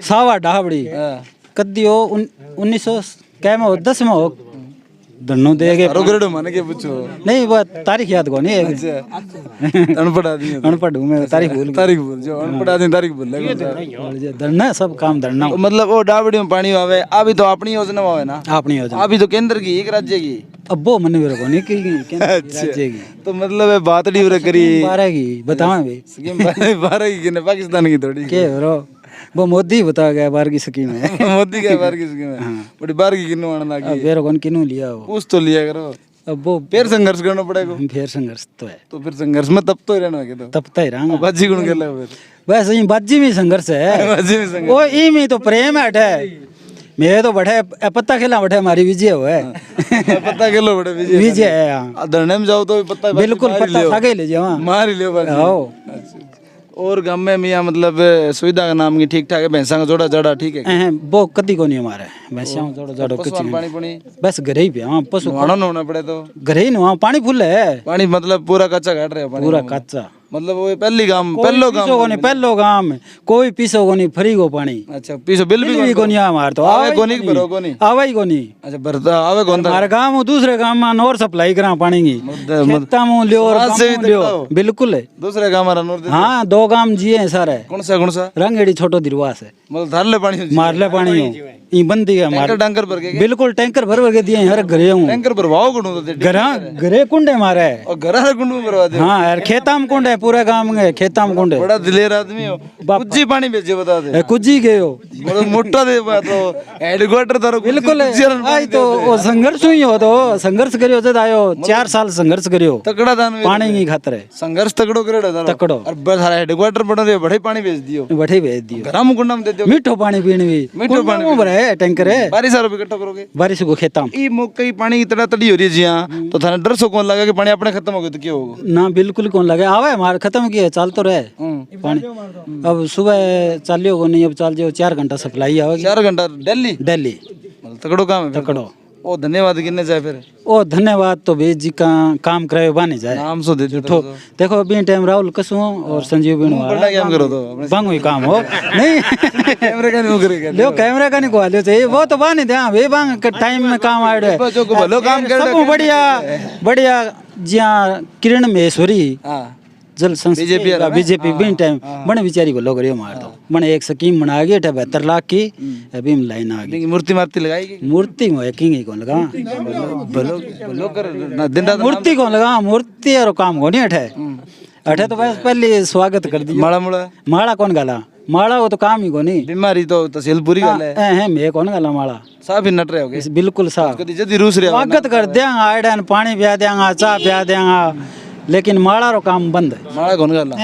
सावा डाबड़ी कद्दी हो 1900 क्या में हो 10 में हो धरनू देगे रोगड़ो माने के पूछो नहीं वो तारीख याद को नहीं है। अनपढ़ आदमी है। अनपढ़ हूँ मैं तारीख भूल तारीख भूल जो अनपढ़ आदमी तारीख भूल लेगा धरना सब काम धरना मतलब वो डाबड़ी में पानी आवे अभी तो अपनी योजना में है ना अपनी योजना अभी तो केंद्र की एक राज्य की अब वो मन मेरे को नहीं की राज्य की तो मतलब है बात डी उरे करी 12 की बतावा भाई स्कीम 12 की किने पाकिस्तान की थोड़ी के ब्रो वो मोदी बता गया बार की स्कीम है। मोदी का बार की स्कीम है बड़ी बार की किन्नु आने लगी अब मेरे को किन्हों लिया वो कुछ तो लिया करो अब वो फिर संघर्ष करना पड़ेगा फिर संघर्ष तो है तो फिर संघर्ष में तब तो ही रहना है तो तब तय रहा बाजी गुण कर ले फिर वैसे ही बाजी में संघर्ष है बाजी में संघर्ष वो ई में तो प्रेम है मैं तो बैठे पत्ता खेला बैठे हमारी विजय हुआ है पत्ता के लो बड़े विजय विजय है यहाँ धरने में जाओ तो पत्ता बिल्कुल पत्ता सागे ले जाओ मार ही लियो बाजी आओ और गांव में मियां मतलब सुविधा का नाम की ठीक ठाक है भैंसा का जोड़ा जड़ा ठीक है वो कदी को नहीं हमारे वैसे जोड़ो जोड़ो कुछ पशुआन नहीं पानी पुनी बस घरे ही पे हाँ पशु नहाना नहाना पड़े तो घरे ही नहा पानी फुल है पानी मतलब पूरा कच्चा काट रहे हो पानी पूरा कच्चा मतलब वो पहली गांव पहलो गांव को नहीं पहलो गांव में कोई पीसो को नहीं फ्री को पानी अच्छा पीछो बिल भी को नहीं हमारे तो आवे को नहीं भरो को नहीं आवे ही को नहीं अच्छा भरता आवे कौन था हमारे गांव में दूसरे गांव में और सप्लाई करा पानी की खेता में लियो और वहाँ से भी गाँव में लियो दिखाओ। बिल्कुल है दूसरे गांव हमारा नूर हाँ 2 गांव जिए हैं सारे कौन सा रंगेड़ी छोटो दिरवा से मतलब धार ले पानी मार ले पानी हो ई बंदी है हमारे टैंकर भर के बिल्कुल टैंकर भर भर के दिए हर घरे हूँ टैंकर भरवाओ कुंडू तो घरा घरे कुंड है हमारे और घरा रे कुंडू में भरवा दे हाँ यार खेता में कुंड है पूरे गांव में खेता में कुंड है बड़ा दिलेर आदमी हो कुछ ही पानी भेजे बता दे कुछ ही गए हो मतलब मोटा दे तो हेडक्वार्टर तारो बिल्कुल आई तो वो संघर्ष हुई हो तो संघर्ष करियो जद आयो 4 साल संघर्ष करियो तकड़ा दान पानी की खातर है संघर्ष तकड़ो करेड़ा तारो तकड़ो और बस सारा हेडक्वार्टर बना दे बड़े पानी भेज दियो बठे भेज दियो घरा में कुंडा में दे दियो मीठो पानी पीने भी मीठो पानी में भरा है टैंकर है बारिश सारो इकट्ठा करोगे बारिश को खेता में ई मौके ही पानी की तड़ा तड़ी हो रही है जी हां तो थाने डर सो कौन लगा कि पानी अपने खत्म हो गया तो क्या होगा ना बिल्कुल कौन लगे आवे हमारे खत्म किया चल तो रहे पानी अब सुबह चालियो को नहीं अब चल जाओ 4 घंटा सप्लाई आवेगी 4 घंटा दिल्ली दिल्ली मतलब तकड़ो काम है तकड़ो ओ धन्यवाद किन्ने जाए फिर ओ धन्यवाद तो भेज जी का काम करायो बाने जाए नाम सो दे दो ठो देखो अभी टाइम राहुल कसू और संजीव बिन बड़ा काम करो तो बांगो ही काम हो नहीं कैमरे का नहीं करेगा लो कैमरा का नहीं को चाहिए वो तो बाने दे वे बांग के टाइम में काम आड़ है बच्चों को भलो काम कर सब बढ़िया बढ़िया जिया किरण महेश्वरी हां जल बीजेपी बीजेपी बिन टाइम बने बिचारी को लोग रियो मार दो बने एक स्कीम बना गई 72 लाख की अभी में लाइन आ गई मूर्ति मारती लगाएगी मूर्ति में किंग ही कौन लगा भलो भलो कर ना दिन रात मूर्ति कौन लगा मूर्ति और काम को नहीं अठे अठे तो बस पहले स्वागत कर दिया माड़ा मुड़ा माड़ा कौन गाला माड़ा वो तो काम ही को नहीं बीमारी तो तहसील पूरी गल है मैं कौन गाला माड़ा साफ ही नट रहे होगे बिल्कुल साफ कदी जदी रूस रहे स्वागत कर देंगे आयडन पानी पिया देंगे चाय पिया देंगे लेकिन माड़ा रो काम बंद है माड़ा कौन गला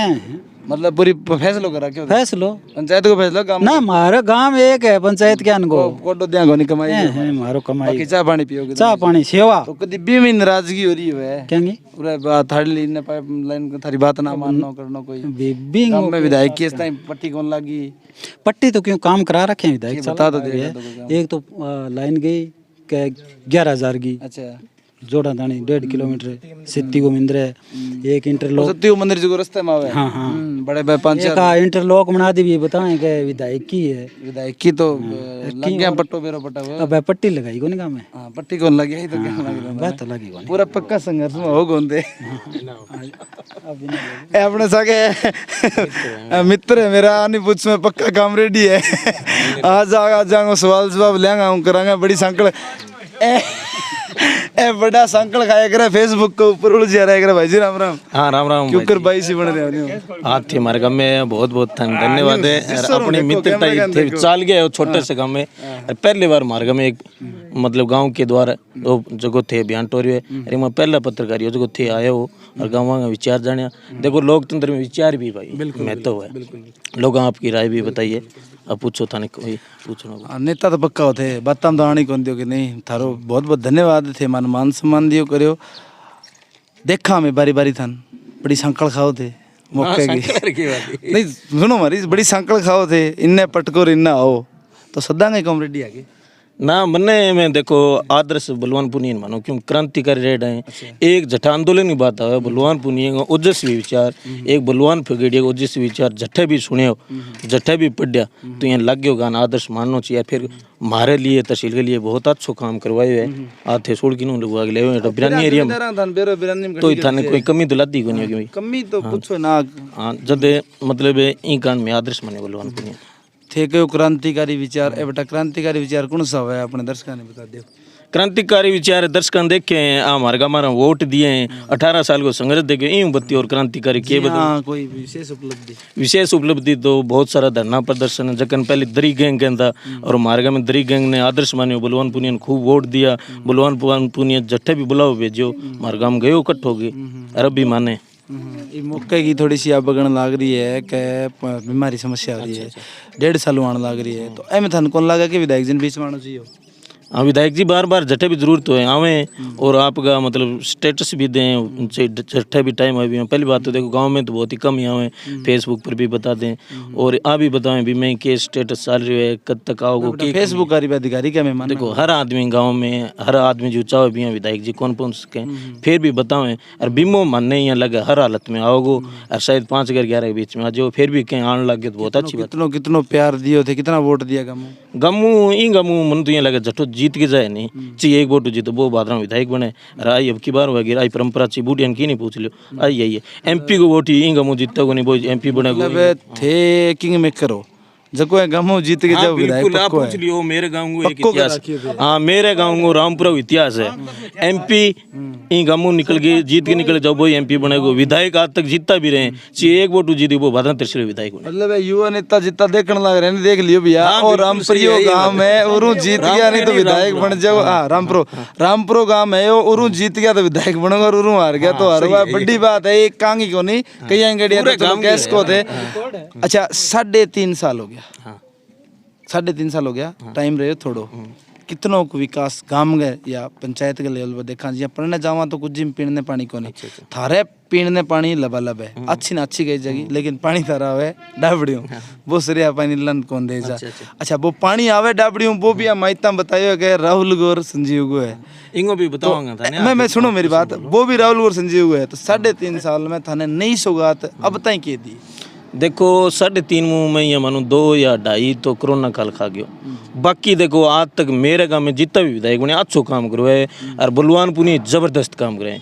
मतलब पूरी फैसलो करा क्यों फैसलो पंचायत को फैसला काम ना मारो गांव एक है पंचायत क्या को कोटो दिया गोनी कमाई है मारो कमाई बाकी चाय पानी पियोगे चाय पानी सेवा तो कदी भी में नाराजगी हो रही है क्या पूरे बात थाड़ी लाइन पाइप लाइन थारी बात ना मानना करना कोई बीबी काम में विधायक की इस टाइम पट्टी कौन लगी पट्टी तो क्यों काम करा रखे हैं विधायक बता दो दे एक तो लाइन गई 11,000 की अच्छा जोड़ा दानी 1.5 किलोमीटर सिद्धि को मिंद्र है एक इंटरलॉक सत्य मंदिर जो रास्ते में आवे हाँ हाँ बड़े बड़े 5-4 इंटरलॉक बना दी भी बताएं कि विधायक की है विधायक की तो लग गया पट्टो बेरो पट्टा हुआ अब पट्टी लगाई को नहीं काम है हां पट्टी कौन लगी है तो क्या लगी बात तो लगी को पूरा पक्का संघर्ष में हो गोंदे अपने साके मित्र है मेरा आनी पूछ में पक्का काम रेडी है आज जाऊंगा सवाल जवाब लेंगा हूं करांगा बड़ी संकल ए बड़ा संकल खाया करे फेसबुक के ऊपर उड़ जा रहा है भाई जी राम राम। हाँ राम राम क्यों कर भाई सी बन रहे हो आप थे हमारे गाँव में बहुत बहुत धन्यवाद है और अपनी मित्रता थे चाल गए छोटे से गाँव में पहली बार हमारे गाँव में एक मतलब गांव के द्वारा दो जगह थे बयान टोरी अरे मैं पहला पत्रकारी जगह थे आया हो और गाँव का विचार जाने देखो लोकतंत्र में विचार भी भाई महत्व है लोग आपकी राय भी बताइए अब पूछो था कोई पूछना नेता तो पक्का होते बात तो आनी कौन दियो कि नहीं थारो बहुत बहुत धन्यवाद थे मान थान मान सम्मान दियो करियो देखा मैं बारी बारी थान बड़ी संकल खाओ थे मौके की नहीं सुनो मारी बड़ी संकल खाओ थे इन्ने पटकोर इन्ना आओ तो सदांगे कॉमरेडी आगे ना मन्ने में देखो आदर्श बलवान पुनियन मानो क्यों क्रांतिकारी रेड है एक जटा आंदोलन की बात है बलवान पुनियन ओजस्वी विचार एक बलवान फगेड़िया ओजस्वी विचार जट्ठे भी सुने हो जट्ठे भी पढ़िया तो यहाँ लग गयो गाना आदर्श मानना चाहिए फिर हमारे लिए तहसील के लिए बहुत अच्छा काम करवाए है आते सोड़ की लगवा के ले बिरानी एरिया में तो थाने कोई कमी तो लाती को नहीं होगी कमी तो पूछो ना हाँ जब मतलब ई कान में आदर्श माने बलवान पुनियन थे क्यों क्रांतिकारी विचार ए बेटा क्रांतिकारी विचार कौन सा है अपने दर्शकों ने बता दो क्रांतिकारी विचार दर्शकों देखे हैं हमारे हमारा वोट दिए हैं 18 साल को संघर्ष देखे यूं बत्ती और क्रांतिकारी के हाँ कोई विशेष उपलब्धि तो बहुत सारा धरना प्रदर्शन है जखन पहले दरी गैंग कहता और हमारे में दरी गैंग ने आदर्श मान्यो बलवान पुनियन खूब वोट दिया बलवान पुनियन जट्ठे भी बुलाओ भेजो हमारे गाँव गयो इकट्ठ हो गए अरब भी माने मौके की थोड़ी सी बगन लाग रही है कि बीमारी समस्या आ रही है 1.5 साल आने लग रही है तो एम थान कौन लगा कि विधायक जी बीच में आना चाहिए हाँ विधायक जी बार बार जट्ठे भी जरूरत है आवें और आपका मतलब स्टेटस भी दें जट्ठे भी टाइम आए भी हैं पहली बात तो देखो गांव में तो बहुत ही कम ही आवें फेसबुक पर भी बता दें और आप भी बताएं भी मैं के स्टेटस चल रही है कब तक आओगे फेसबुक अधिकारी क्या मेहमान देखो हर आदमी गांव में हर आदमी जो चाहे भी हैं विधायक जी कौन पहुँच सके फिर भी बताएं और बीमो मानने यहाँ लगे हर हालत में आओगो और शायद 5 अगर 11 के बीच में आ जाओ फिर भी कहीं आने लगे तो बहुत अच्छी बात कितनो प्यार दियो थे कितना वोट दिया गमू मन तो यहाँ लगे जट्ठो जीत के जाए नहीं चाहिए एक वोट जीतो वो बादरा विधायक बने आई अब की बार वगैरह आई परंपरा चाहिए बूढ़िया की नहीं पूछ लियो आई एमपी को वोट ही गमू जीतता को नहीं वो एमपी बने थे किंग मेकर हो जको है गांव जीत के जाओ विधायक आप पूछ लियो मेरे गांव को एक इतिहास हाँ मेरे गांव को रामपुरा इतिहास है एमपी ई गांव निकल के जीत के निकल जाओ वो एमपी बनेगो विधायक आज तक जीतता भी रहे चाहिए एक वोट जीती वो बादल त्रिशूल विधायक मतलब युवा नेता जितना देखने लग रहे हैं देख लियो भैया और रामपुरियो गांव में उरू जीत गया नहीं तो विधायक बन जाओ हाँ रामपुरो गांव में उरू जीत गया तो विधायक बनेगा और उरू हार गया तो हार बड़ी बात है एक कांगी को नहीं कई अंगड़िया कैस को थे अच्छा 3.5 साल हो गया 3.5 साल हो गया टाइम रहे थोड़ो कितनों को विकास गांव गए या पंचायत के लेवल पर देखा जी पढ़ने जावा तो कुछ जिम पीने पानी को नहीं थारे पीने पानी लबालब है अच्छी ना अच्छी गई जगह लेकिन पानी थारा है डाबड़ियों वो सरिया पानी लन कौन दे जा अच्छा वो पानी आवे डाबड़ियों वो भी हम इतना बताइए कि राहुल गौर संजीव को है इनको भी बताऊंगा मैं सुनो मेरी बात वो भी राहुल गौर संजीव को है तो 3.5 साल में थाने नई सौगात अब तक के दी देखो 3.5 में या मानो 2 या 2.5 तो कोरोना काल खा गयो बाकी देखो आज तक मेरे गाँव में जितना भी विधायक बने अच्छो काम करो है और बलवान पुनी जबरदस्त काम करे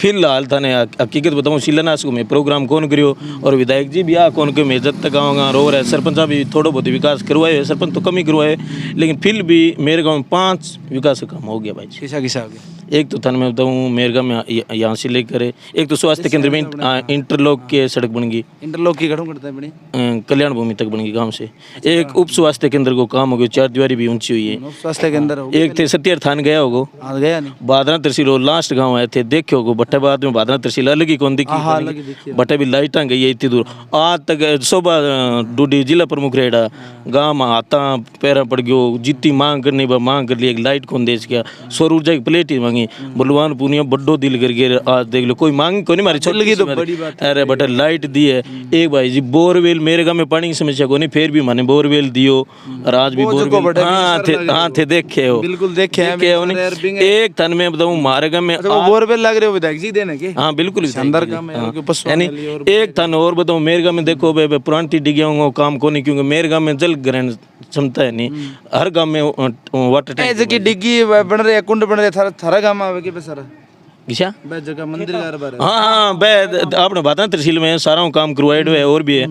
फिलहाल थाने हकीकत बताऊँ शिलान्यास को मैं प्रोग्राम कौन करियो और विधायक जी भी आ कौन के मैं जब तक आऊँगा रो रहा है सरपंच भी थोड़ा बहुत विकास करवाए सरपंच तो कम ही करवाए लेकिन फिर भी मेरे गाँव में 5 विकास का काम हो गया भाई किसा हो गया एक तो थाने में बताऊँ मेरे गाँव में यहाँ से लेकर एक तो स्वास्थ्य केंद्र में इंटरलॉक के सड़क बन गई इंटरलॉक की घटों करता है बड़ी कल्याण भूमि तक बन गई गाँव से एक उप स्वास्थ्य केंद्र को काम हो गया 4 दीवारी भी ऊंची हुई है स्वास्थ्य केंद्र एक थे सत्यर थान गया होगो गया नहीं बादरा तहसील लास्ट गाँव आए थे देखे होगो बट्टे बाद में बादरा तहसील अलग ही कौन दिखी बट्टे भी लाइटा गई है इतनी दूर आज तक शोभा डूडी जिला प्रमुख रेड़ा गाँव में हाथा पैरा पड़ गयो जितनी मांग करनी मांग कर ली एक लाइट कौन देश गया सौर ऊर्जा की प्लेट ही मांगी बलवान पुनिया बड्डो दिल कर गए आज देख लो कोई मांग को नहीं मारी छोड़ लगी तो बड़ी बात अरे बटा लाइट दी है एक भाई जी बोरवेल मेरे गाँव में पानी की समस्या को नहीं फिर भी माने बोरवेल दियो और आज भी बोरवेल हाँ थे देखे हो बिल्कुल देखे एक थन में बताऊँ मारे गाँव में बोरवेल लग रहे हो विधायक जी देने के हाँ बिल्कुल अंदर यानी एक थन और बताऊँ मेरे गाँव में देखो पुरानी डिगिया काम को नहीं क्योंकि मेरे गाँव में जल ग्रहण क्षमता है नहीं हर गाँव में वाटर टैंक डिग्गी बन रहे कुंड बन रहे थारा गाँव में आवे सर किसा जगह मंदिर हाँ बे आपने बात ना तहसील में सारा काम करवाइड है और भी है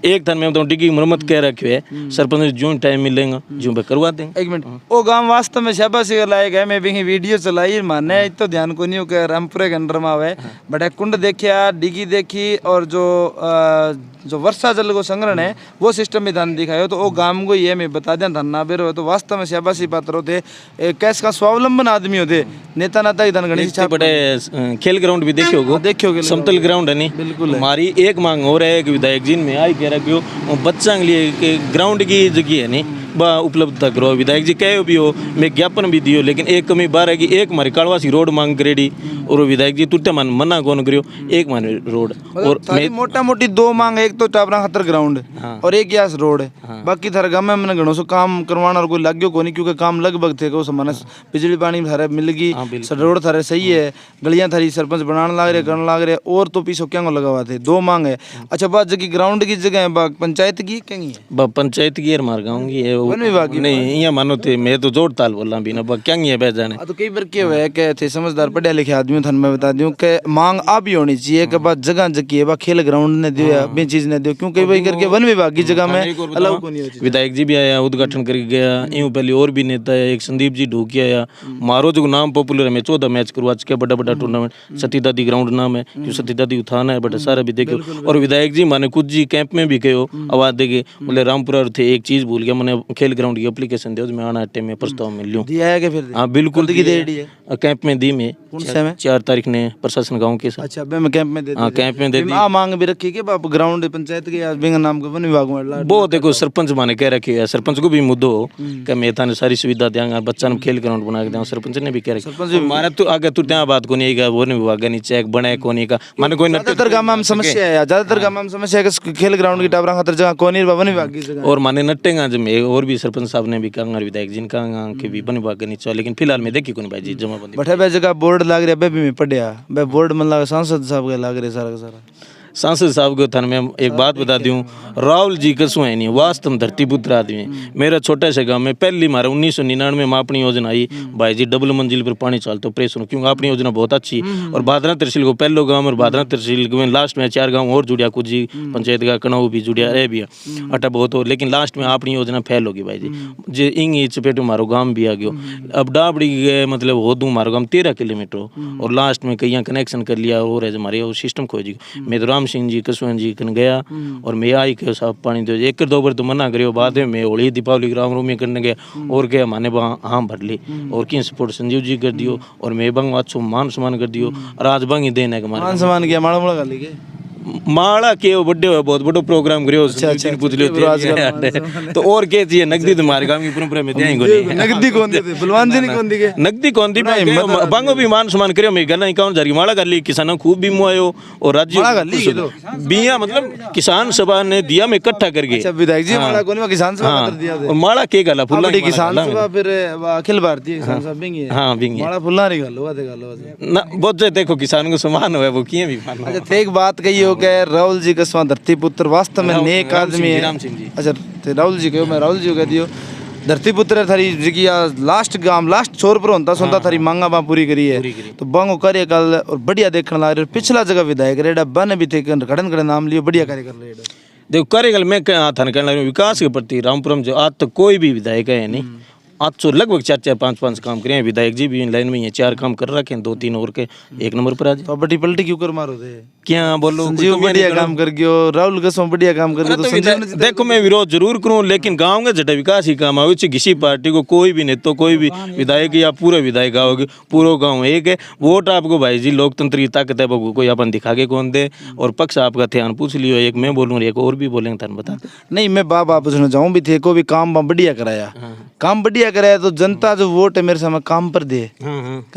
एक थन में तो डिग्गी मरम्मत कह रखे है सरपंच जो टाइम मिलेगा जो पे करवा देंगे 1 मिनट वो गांव वास्तव में शाबाशी लायक है मैं भी वीडियो चलाई माने तो ध्यान को नहीं हो कि रामपुरे के अंडर में आवे बड़ा कुंड देखिया डिग्गी देखी और जो वर्षा जल को संग्रहण है वो सिस्टम भी धान दिखायो तो वो गांव को ये मैं बता दें धान ना बेरो तो वास्तव में शाबाशी पात्र होते कैस का स्वावलंबन आदमी होते नेता नाता ही धान गणेश बड़े खेल ग्राउंड भी देखियोगे समतल ग्राउंड है नहीं बिल्कुल हमारी एक मांग हो रहा है कि विधायक जी में आई कह रहा कि बच्चा के लिए ग्राउंड की जगह है नहीं बा उपलब्धता करो। विधायक जी कहे भी हो, मैं ज्ञापन भी दियो, लेकिन एक कमी बार है कि एक हमारी कालवासी रोड मांग करेडी और विधायक जी तुरते मन मना कौन करियो एक हमारे रोड और थारी मोटा मोटी दो मांग है, एक तो टापरा खातर ग्राउंड और एक यास रोड है। बाकी थारे गाँव में मैंने घणो सो काम करवाना और कोई लाग्यो को नहीं, क्योंकि काम लगभग थे को समाने बिजली पानी थारे मिल गई, रोड थारे सही है, गलियां थारी सरपंच बनाने लाग रहे करने लाग रहे, और तो पीछे क्या को लगा हुआ थे। दो मांग है। अच्छा बात जगह ग्राउंड की जगह है पंचायत की कहीं है, पंचायत की मार गाँव की है वन विभाग की नहीं यहाँ मानो थे, मैं तो जोड़ ताल बोल रहा बिना क्या है बह जाने। तो कई बार क्या हुआ है कि थे समझदार पढ़े लिखे आदमी थाने मैं बता दूं कि मांग आ भी होनी चाहिए कि बात जगह जगह है, खेल ग्राउंड ने दियो या बे चीज ने दियो, क्योंकि भाई करके वन विभाग की जगह में अलाउ को नहीं हो। विधायक जी भी आया, उद्घाटन करके गया, यूं पहले और भी नेता है, एक संदीप जी ढोकी आया, मारो जो नाम पॉपुलर है, मैं 14 मैच करवा चुके बड़ा बड़ा टूर्नामेंट, सती दादी ग्राउंड नाम है, क्यों सती दादी उठाना है बड़ा सारा भी देखो। और विधायक जी माने कुछ जी कैंप में भी गए हो, आवाज देगे बोले रामपुरा थे, एक चीज भूल गया मैंने खेल ग्राउंड की एप्लीकेशन दे, मैं आना टाइम में प्रस्ताव मिल लूँ दिया है कि फिर हाँ बिल्कुल कैंप में दी मैं 4 तारीख ने प्रशासन गाँव के साथ। अच्छा मैं कैंप में दे हाँ कैंप में दे दी। आ मांग भी रखी कि बाप ग्राउंड पंचायत के या बिंग नाम का वन विभाग में बहुत देखो सरपंच माने कह रखी है, सरपंच को भी मुद्दो हो कि मैं थाने सारी सुविधा देंगे, बच्चा ने खेल ग्राउंड बना के देंगे, सरपंच ने भी कह रखी हमारा तो आगे तू त्या बात को नहीं है, वन विभाग नीचे एक बने को नहीं का माने कोई ज्यादातर गांव में समस्या है, ज्यादातर गांव में समस्या है कि खेल ग्राउंड की टावरा खातर जगह को नहीं वन विभाग की जगह और माने नट्टेगा जब मैं और भी सरपंच साहब ने भी कहा विधायक जी ने कहा कि भी वन विभाग नीचे, लेकिन फिलहाल मैं देखी को नहीं भाई जी जमाबंदी बैठे बे जगह बोर्ड लाग रहा है, भी मैं पढ़िया बे बोर्ड मन लगा सांसद साहब के लाग रहे सारा का सारा। सांसद साहब को थाने में एक बात बता दूं, राहुल जी कसु है नहीं वास्तव धरती पुत्र आदमी। मेरा छोटा सा गांव में पहली मारा 1999 में अपनी योजना आई, भाई जी डबल मंजिल पर पानी चालते प्रेस, क्योंकि अपनी योजना बहुत अच्छी। और भादरा तहसील को पहलो गांव और भादरा तहसील में लास्ट में 4 गांव और जुड़िया, कुछ जी पंचायत का कनाऊ भी जुड़िया रह भी अटा बहुत हो, लेकिन लास्ट में अपनी योजना फैल होगी भाई जी जे इंग चपेट मारो गांव भी आ गयो। अब डाबड़ी गए मतलब हो दूँ मारो गांव 13 किलोमीटर और लास्ट में कहीं कनेक्शन कर लिया और हमारे वो सिस्टम खोजी। मैं तो राम सिंह जी कसुआ जी कन गया और मैं आई के साहब पानी दो, एक 2 बार तो मना करियो, बाद में मैं होली दीपावली राम रूमी करने गया और क्या माने हाँ भर ली और की सपोर्ट संजीव जी कर दियो और मैं बंग अच्छो मान सम्मान कर दियो और आज बंग ही देने का मान सम्मान किया माड़ा मुड़ा कर ली माड़ा के बड़े हो बहुत बड़ो प्रोग्राम करियो पूछ लियो तो और क्या चाहिए, नकदी तुम्हारे गांव की परंपरा में देंगे नकदी कौन दी बलवान जी ने कौन दी के नकदी कौन दी बांगो भी मान सम्मान करियो। मैं गला इकाउंट जारी माड़ा कर ली, किसानों खूब भी मुआयो और राज्य बिया मतलब किसान सभा ने दिया मैं इकट्ठा करके। अच्छा विधायक जी माड़ा कौन किसान सभा कर दिया और माड़ा के गला फुल्ला किसान सभा फिर अखिल भारतीय किसान सभा बिंगी हां बिंगी माड़ा फुल्ला री गल होते गल ना बहुत देखो किसान को सम्मान हुआ वो किए भी मान। अच्छा एक बात कही हो के राहुल जी कसवा धरती पुत्र वास्तव में नेक आदमी है। अच्छा राहुल जी कहो मैं राहुल जी को कह दियो धरती पुत्र थारी जी लास्ट गांव लास्ट छोर पर होता सुनता थारी मांगा बा पूरी करी है तो बांगो कार्य कल और बढ़िया देखने लग रहे। पिछला जगह विधायक रेडा बन भी थे खड़न खड़े नाम लियो बढ़िया कार्य कर रहे। देखो करेगा मैं थाने कहने लगा विकास के प्रति रामपुरम जो आज तक कोई भी विधायक है नहीं, आज तो लगभग 4-4 5-5 काम करे हैं। विधायक जी भी इन लाइन में ये 4 काम कर रखे हैं, 2-3 और के 1 नंबर पर आज। तो बड़ी पलटी क्यों कर मारो थे क्या बोलो संजीव बढ़िया काम कर गयो, राहुल कसम बढ़िया काम कर तो संजीव देखो मैं विरोध जरूर करूं, लेकिन गांव का जटा विकास ही काम आवे किसी पार्टी को कोई भी नेता कोई भी विधायक या पूरे विधायक आओगे पूरा गांव एक है। वोट आपको भाई जी लोकतंत्र की ताकत है, कोई अपन दिखा के कौन दे और पक्ष आपका ध्यान पूछ लियो, एक मैं बोलूँ एक और भी बोलेंगे थान बता नहीं मैं बाप आप सुना जाऊँ भी थे को भी काम बढ़िया कराया, काम बढ़िया कराया तो जनता जो वोट है मेरे सामने काम पर दे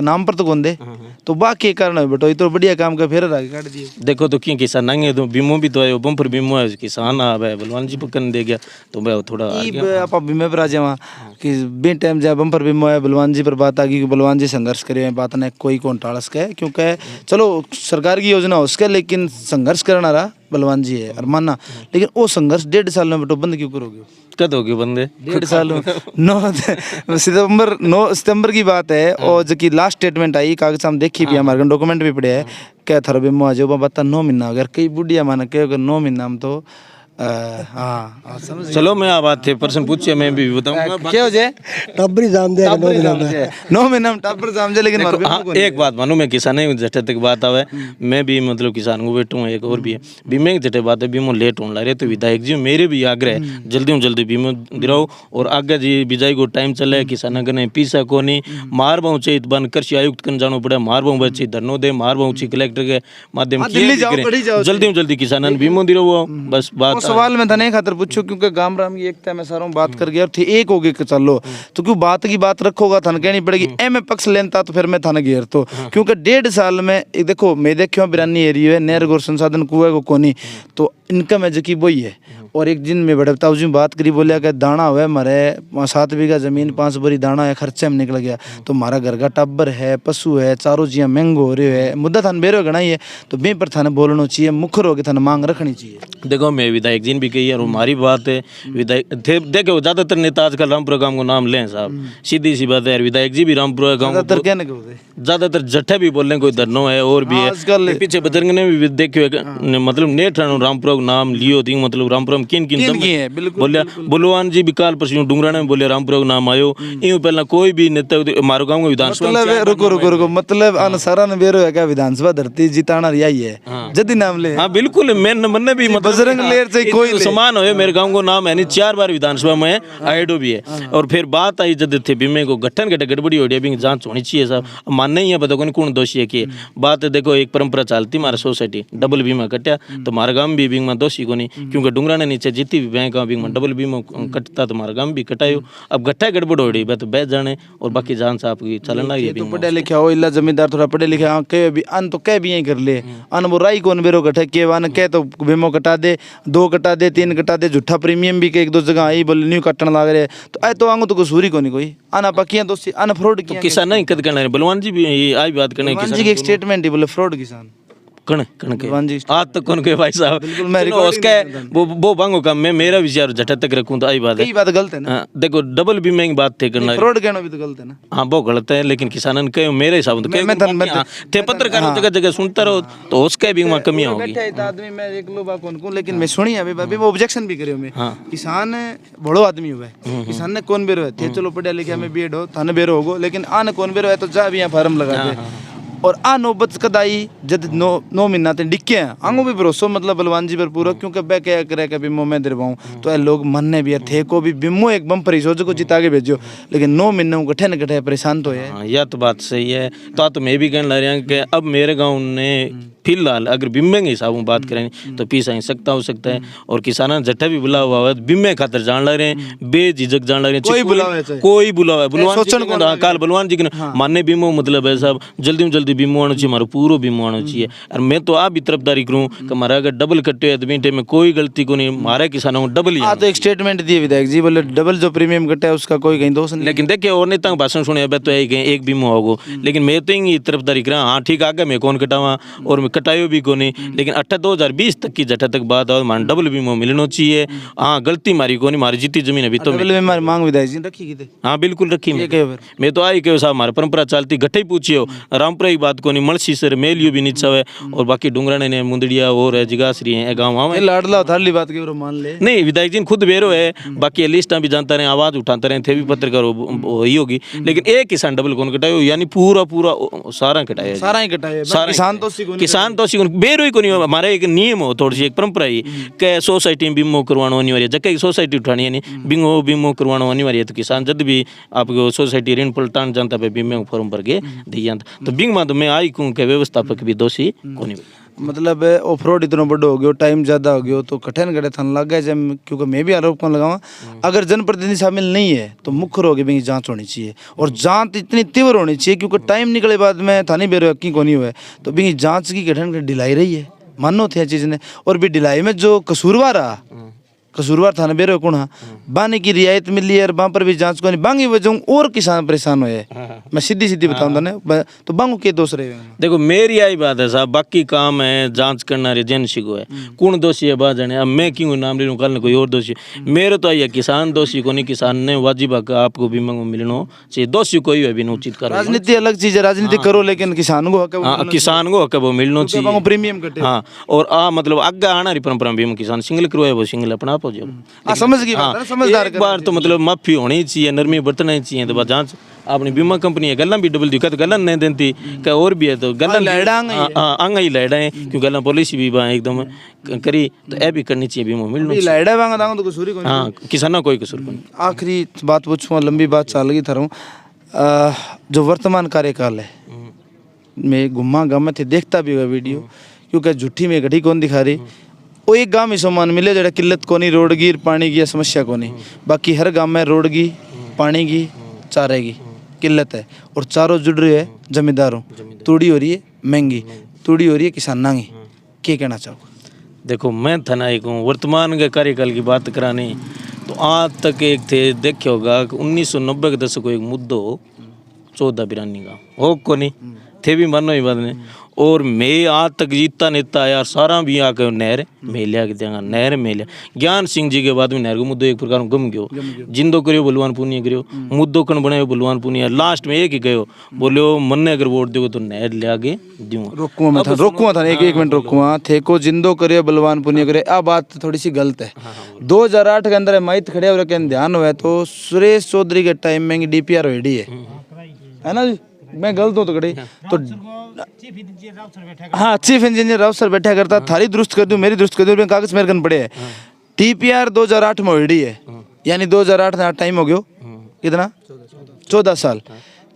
नाम पर तो कौन दे तो बाकी कारण है बेटो तो बढ़िया काम का फिर आगे काट दिए। देखो तो क्यों किसान नंगे तो बीमो भी तो आयो बम्पर बीमो है किसान आ भाई बलवान जी पकड़ दे गया तो मैं थोड़ा आप बीमे पर आ जावा कि बे टाइम जाए बम्पर बीमो है बलवान जी पर बात आ गई कि बलवान जी संघर्ष करे बात ने कोई कौन टालस के क्योंकि चलो सरकार की योजना हो उसके लेकिन संघर्ष करना रहा बलवान जी है और मानना, लेकिन वो संघर्ष 1.5 साल में बेटो बंद क्यों करोगे? कद होगी बंदे 1.5 साल 9 सितंबर की बात है और जो कि लास्ट स्टेटमेंट आई कागज हम देखी भी हमारे डॉक्यूमेंट भी पड़े है क्या थर बीमा आ जाओ बता 9 महीना अगर कई बुढ़िया माना कहो 9 महीना में तो हाँ चलो मैं बात थे पर्सन पूछिए मैं भी बताऊंगा क्या हो जाए टब्बरी जाम दे 9 महीना में टब्बर जाम जाए। लेकिन एक बात मानो मैं किसान जटे तक बात आवे मैं भी मतलब किसान को बैठूँ एक और भी है बीमे की जटे बात है बीमो लेट होने लग रहे तो विधायक जी मेरे भी आग्रह जल्दी जल्दी बीमो दिलाओ और आगे जी बिजाई को टाइम चले किसान कने पीसा को नहीं मार बहु चाहिए बन कृषि आयुक्त कन जानो पड़े मार बहु बच्ची धरनो दे मार बहु कलेक्टर के माध्यम जल्दी जल्दी किसान बीमो दिलाओ बस बात सवाल मैं थाने खातर पूछो क्योंकि गाम राम की एकता में सारों बात कर गया और थे एक हो गए कि चलो तो क्यों बात की बात रखोगा थाने कहनी पड़ेगी ए मैं पक्ष लेनता तो फिर मैं थाने घेर तो क्योंकि 1.5 साल में एक देखो मैं देखियो बिरानी एरिया है नहर गोर संसाधन कुआ को कोनी तो इनकम है जकी वही है और एक दिन में बड़े बताओ जी बात करी बोलिया कि दाना हुआ हमारे 7 बीघा जमीन 5 बोरी दाना है खर्चे में निकल गया तो हमारा घर का टब्बर है पशु है चारों चीज़ें महंगो हो रहे है मुद्दा थाने बेरो गणा ही है तो बे पर थाने बोलना चाहिए मुखर होकर थाने मांग रखनी चाहिए। देखो मैं विधायक जी ने भी कही है और हमारी बात है विधायक देखो ज्यादातर नेता आजकल रामपुरा गांव को नाम लें साहब सीधी सी बात है विधायक जी भी रामपुरा गांव ज्यादातर जट्ठे भी बोल रहे कोई धरनो है और भी है पीछे बजरंग ने भी देखियो मतलब नेट रामपुरा को नाम लियो थी मतलब रामपुरा में किन किन बोलिया बुलवान जी भी काल परसों डूंगराना में बोलिया रामपुरा को नाम आयो यूं पहला कोई भी नेता मारो गांव में विधानसभा रुको मतलब अनसारा ने बेरो है क्या विधानसभा धरती जिताना यही है जदी नाम ले। हाँ बिल्कुल मैंने भी बजरंग लेर से कोई समान हो मेरे गांव को नाम है नहीं 4 बार विधानसभा में आईडो भी है और फिर बात आई जब थे बीमे को गठन घटे गड़बड़ी हो रही है जांच होनी चाहिए साहब मानना ही है पता कौन दोषी है कि बात है देखो एक परंपरा चलती हमारा सोसाइटी डबल बीमा कटा तो हमारा गांव भी बीमा दोषी को नहीं क्योंकि डूंगरा ने नीचे जीती भी बैंक बीमा डबल बीमा कटता तो हमारा गांव भी कटायो अब गट्ठा गड़बड़ हो रही है तो बैठ जाने और बाकी जान साहब की चलन लगी है। पढ़े लिखे हो इला जमींदार थोड़ा पढ़े लिखे कह भी अन तो कह भी यही कर ले अन वो राई कौन बेरो गठे के वन कह तो बीमो कटा दे 2 कटा दे 3 कटा दे झूठा प्रीमियम भी के 1-2 जगह आई बोले न्यू कटन लग रहे तो ऐ तो आंगू तो कसूरी को नहीं कोई अन पकियां दोस्ती अन फ्रॉड किया किसान नहीं कद करना बलवान जी भी आई बात करने किसान जी की एक स्टेटमेंट ही बोले फ्रॉड किसान कण के आज तक कौन के भाई साहब उसका वो बांगो का मैं मेरा विचार झटा तक रखूं तो आई बात है बात गलत है ना देखो डबल बीमा की बात थे करना फ्रॉड कहना भी तो गलत है ना। हाँ वो गलत है लेकिन किसानन के मेरे हिसाब से थे पत्रकार जगह जगह सुनता रहो तो उसका बीमा कमी होगी आदमी मैं एक लो बात कौन लेकिन मैं सुनी अभी वो ऑब्जेक्शन भी करियो मैं किसान बड़ो आदमी हुआ है किसान ने कौन बेरो है थे चलो पढ़ा लिखा में बीएड हो थाने बेरो होगो लेकिन आने कौन बेरो है तो जा भी यहाँ फार्म लगा दे और आ नौबत कदाई जब 9 महीना ते डिक्के हैं आंगो भी भरोसा मतलब बलवान जी पर पूरा क्योंकि मैं क्या करे कि बिमो में दिलवाऊं तो ये लोग मनने भी थे को भी बिमो एक बम पर सोचो को जिता के भेजो लेकिन 9 महीने गठे न गठे परेशान तो है। यह तो बात सही है तो मैं भी कहने लग रहा हूँ कि अब मेरे गाँव ने फिलहाल अगर बीमे के हिसाब में बात करें तो पीस सख्ता हो सकता है और किसाना जट्ठा भी बुला हुआ है बीमे खातर जान लग रहे हैं बेझिझक जान लग रहे हैं कोई बुलावा है बुलवान काल बलवान जी के मानने बीमो मतलब है साहब जल्दी में जल्दी बीमो आना चाहिए हमारा पूरा बीमो आना चाहिए और मैं तो आप भी तरफदारी करूँ कि हमारा अगर डबल कटे है तो बीटे में कोई गलती को नहीं हमारे किसानों को डबल ही तो एक स्टेटमेंट दिए विधायक जी बोले डबल जो प्रीमियम कटा है उसका कोई कहीं दोष नहीं लेकिन देखिए और नेता भाषण सुने तो एक बीमो होगो लेकिन मैं तो ही तरफदारी करा हाँ ठीक आगे मैं कौन कटावा और मैं कटायो भी को नहीं लेकिन 2020 तक की जटा तक बात और मान डबल बीमा मिलना चाहिए। हाँ गलती मारी को नहीं मारी जीती जमीन अभी तो हमारी मांग विधायक जी रखी की हाँ बिल्कुल रखी मैं तो आई कहो साहब हमारे परंपरा चलती गठे ही पूछियो रामपुरा की बात को नहीं मलसी सर मेलियो भी नीचा है और बाकी डूंगरा ने मुंदड़िया और है जिगासरी है गाँव लाडला थाली बात की मान ले नहीं विधायक जी खुद बेरो है बाकी लिस्टा भी जानता रहे आवाज उठाते रहे थे भी पत्रकार ही होगी लेकिन एक किसान डबल कौन कटायो यानी पूरा सारा कटाया किसान तो बेरो ही को नहीं हमारा एक नियम हो थोड़ी सी एक परंपरा ही कि सोसाइटी में बीमो करवाना अनिवार्य जगह की सोसाइटी उठानी है नहीं बीमो करवाना अनिवार्य है तो किसान जब भी आपको सोसाइटी ऋण पलटान जानता है बीमे फॉर्म भर के दी जाता तो बीमा तो मैं आई कहूँ कि व्यवस्थापक भी दोषी को नहीं मतलब ऑफ रोड इतना बड़ा हो गया टाइम ज़्यादा हो गया तो कठिन गड़े थन लग गए जब क्योंकि मैं भी आरोप कौन लगाऊँ अगर जनप्रतिनिधि शामिल नहीं है तो मुख्य रोग की जांच होनी चाहिए और जांच इतनी तीव्र होनी चाहिए क्योंकि टाइम निकले बाद में थाने बेरो यकीन को नहीं हुआ तो भी जांच की कठिन ढिलाई रही है मानो थे चीज़ ने और भी ढिलाई में जो कसूरवार रहा कसूरवार थाने बेरो कौन बाने की रियायत मिली है और वहाँ पर भी जांच को नहीं बांगी वजह और किसान परेशान हुए मैं सीधी बताऊँ ना तो बांगू के दोष रहे देखो मेरी आई बात है साहब बाकी काम है जांच करना एजेंसी को है कौन दोषी है बात जाने अब मैं क्यों नाम ले लूँ कल कोई और दोषी मेरे तो आई किसान दोषी को नहीं किसान ने वाजिब आपको बीमा को मिलना चाहिए दोषी कोई है भी उचित करो राजनीति अलग चीज है राजनीति करो लेकिन किसान को किसान को हक वो मिलना चाहिए प्रीमियम कटे हाँ और मतलब आगे आना रही परंपरा बीमा किसान सिंगल करवाए वो सिंगल अपना समझ गई समझदार एक बार तो मतलब माफी होनी चाहिए नरमी बरतना ही चाहिए तो जांच अपनी बीमा कंपनी है गल्ला भी डबल दी तो गल्ला नहीं देती क्या और भी है तो गल्ला आंगा ही लैडा है क्यों गल्ला पॉलिसी भी एकदम करी तो ए भी करनी चाहिए बीमा मिलना लैडा वांगा दांगा तो कसूरी कोई हाँ किसाना कोई कसूर नहीं। आखिरी बात पूछूँ लंबी बात चल गई थारूँ जो वर्तमान कार्यकाल है मैं घुमा गाँव में थे देखता भी हुआ वीडियो क्योंकि झूठी में घड़ी कौन दिखा रही वो एक गांव ही समान मिले जरा किल्लत कोनी रोड की पानी की या समस्या कोनी। बाकी हर गांव में रोड की, पानी की, चारे की किल्लत है और चारों जुड़ रहे हैं जमींदारों। तूड़ी हो रही है महंगी, तूड़ी हो रही है किसानां की। क्या कहना चाहो? देखो मैं थाना एक हूँ, वर्तमान के कार्यकाल की बात करानी तो आज तक एक थे देखे होगा कि 1990 के दशक को एक मुद्दो 14 बिरानी का हो को नहीं थे भी मानो ही बात नहीं। और मैं आज तक जीता नेता यार सारा भी आके नहर में लिया के देंगे, नहर में लिया। ज्ञान सिंह जी के बाद में नहर को मुद्दो एक प्रकार गम गयो, जिंदो करियो बलवान पुनिया करियो, मुद्दो कण बनायो बलवान पुनिया, लास्ट में एक ही गयो बोलो मन अगर वोट देगो तो नहर लिया के दूंगा। रोकुआ था एक मिनट रोकुआ थे को जिंदो करियो बलवान पुनिया करे। अब बात थोड़ी सी गलत है। 2008 के अंदर माइत खड़े हो रखे ध्यान हुआ तो सुरेश चौधरी के टाइम में DPR रेडी है ना जी? मैं गलत हूँ तो कड़ी तो हाँ चीफ इंजीनियर राव सर बैठा करता थारी दुरुस्त कर दूं मेरी दुरुस्त कर दूं कागज मेरे कन पड़े है। DPR 2008 में रेडी है यानी 2008 में टाइम हो गयो कितना 14 साल।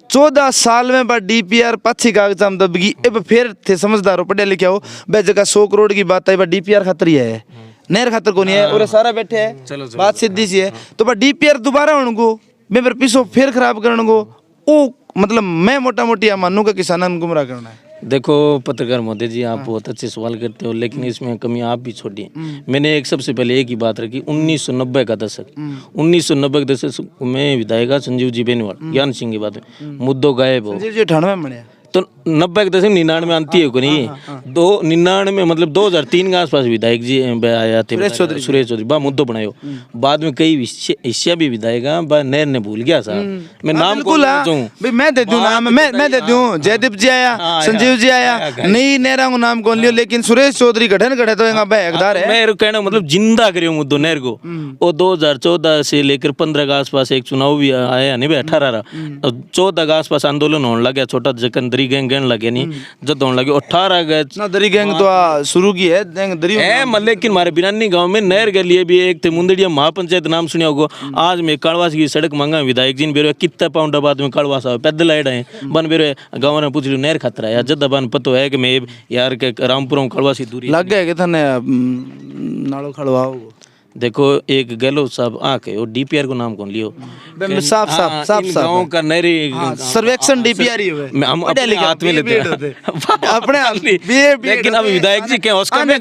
14 साल में बाद DPR पच्छी कागज हम दबगी। अब फिर थे समझदार हो पढ़े लिखे हो बे जगह 100 करोड़ की बात आई DPR खातर ही है, नहर खातर को नहीं है और सारा बैठे है बात सीधी सी है। तो बा DPR दोबारा उनको मैं फिर पीछो फिर खराब करने को ओ मतलब मैं मोटा मोटी मानूं का किसानों को गुमराह करना है। देखो पत्रकार महोदय जी आप बहुत अच्छे सवाल करते हो लेकिन इसमें कमी आप भी छोड़िए। मैंने एक सबसे पहले एक ही बात रखी 1990 का दशक 1990 के दशक में विधायक संजीव जी बेनीवाल ज्ञान सिंह की बात है मुद्दो गायब हो संजीव जी 98 में बने तो 90 के दशक 99 आती है को नहीं 99 मतलब 2003 के आसपास विधायक जी आया थे सुरेश चौधरी बा मुद्दो बनायो। बाद में कई हिस्सा भी विधायक बा नहर ने भूल गया साहब मैं नाम को भाई मैं दे दूं नाम मैं दे दूं जयदीप जी आया संजीव जी आया नई नहरा को नाम कौन लियो लेकिन सुरेश चौधरी गठन करे तो हकदार है। मैं कहना मतलब जिंदा करियो मुद्दो नहर को वो 2014 से लेकर 15 के आसपास एक चुनाव भी आया नहीं भाई 18 14 के आसपास आंदोलन होने लगा छोटा जकन दरी गैंग गहन लगे नहीं जब होने लगे 18 गए ना दरी गैंग तो शुरू की है दरी है लेकिन हमारे बिरानी गांव में नहर के लिए भी एक थे मुंदड़िया महापंचायत नाम सुनिया होगा। आज में कालवास की सड़क मांगा विधायक जी ने कितना पाउंड बाद में कालवास आवे पैदल आए है बन बेरो गाँव ने पूछ लियो नहर खतरा है जब बन पतो है कि मैं यार के रामपुर कालवास की दूरी लग गए थाने नालो खड़वाओ। देखो एक गहलोत साहब आके वो DPR को नाम कौन लियो साफ साफ साफ गाँव का नहरी सर्वेक्षण DPR ही हुए हम अपने हाथ में लेते अपने लेकिन अब विधायक जी क्या उसका मैं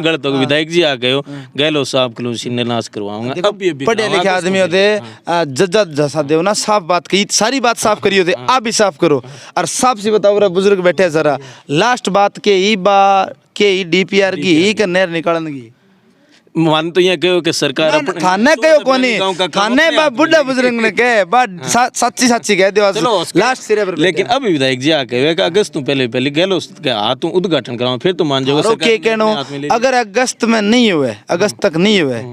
गलत हूँ विधायक जी आ गए हो गहलोत साहब के शिलान्यास करवाऊंगा। अब पढ़े लिखे आदमी होते जज्जा जैसा देव ना साफ बात की सारी बात साफ करी होते आप भी साफ करो और साफ सी बताओ बुजुर्ग बैठे जरा लास्ट बात के ई बा के DPR की ही का नहर निकालने की मान तो ये कहो कि सरकार थाने कहो कोनी थाने बा बुढ़ा बुजुर्ग ने कहे बात सच्ची सच्ची कह दो लास्ट सिरे पर। लेकिन अभी विधायक जी आके वे अगस्त तो पहले गहलोत के हाथ उद्घाटन कराओ फिर तो मान जाओ के कहनो अगर अगस्त में नहीं हुए अगस्त तक नहीं हुए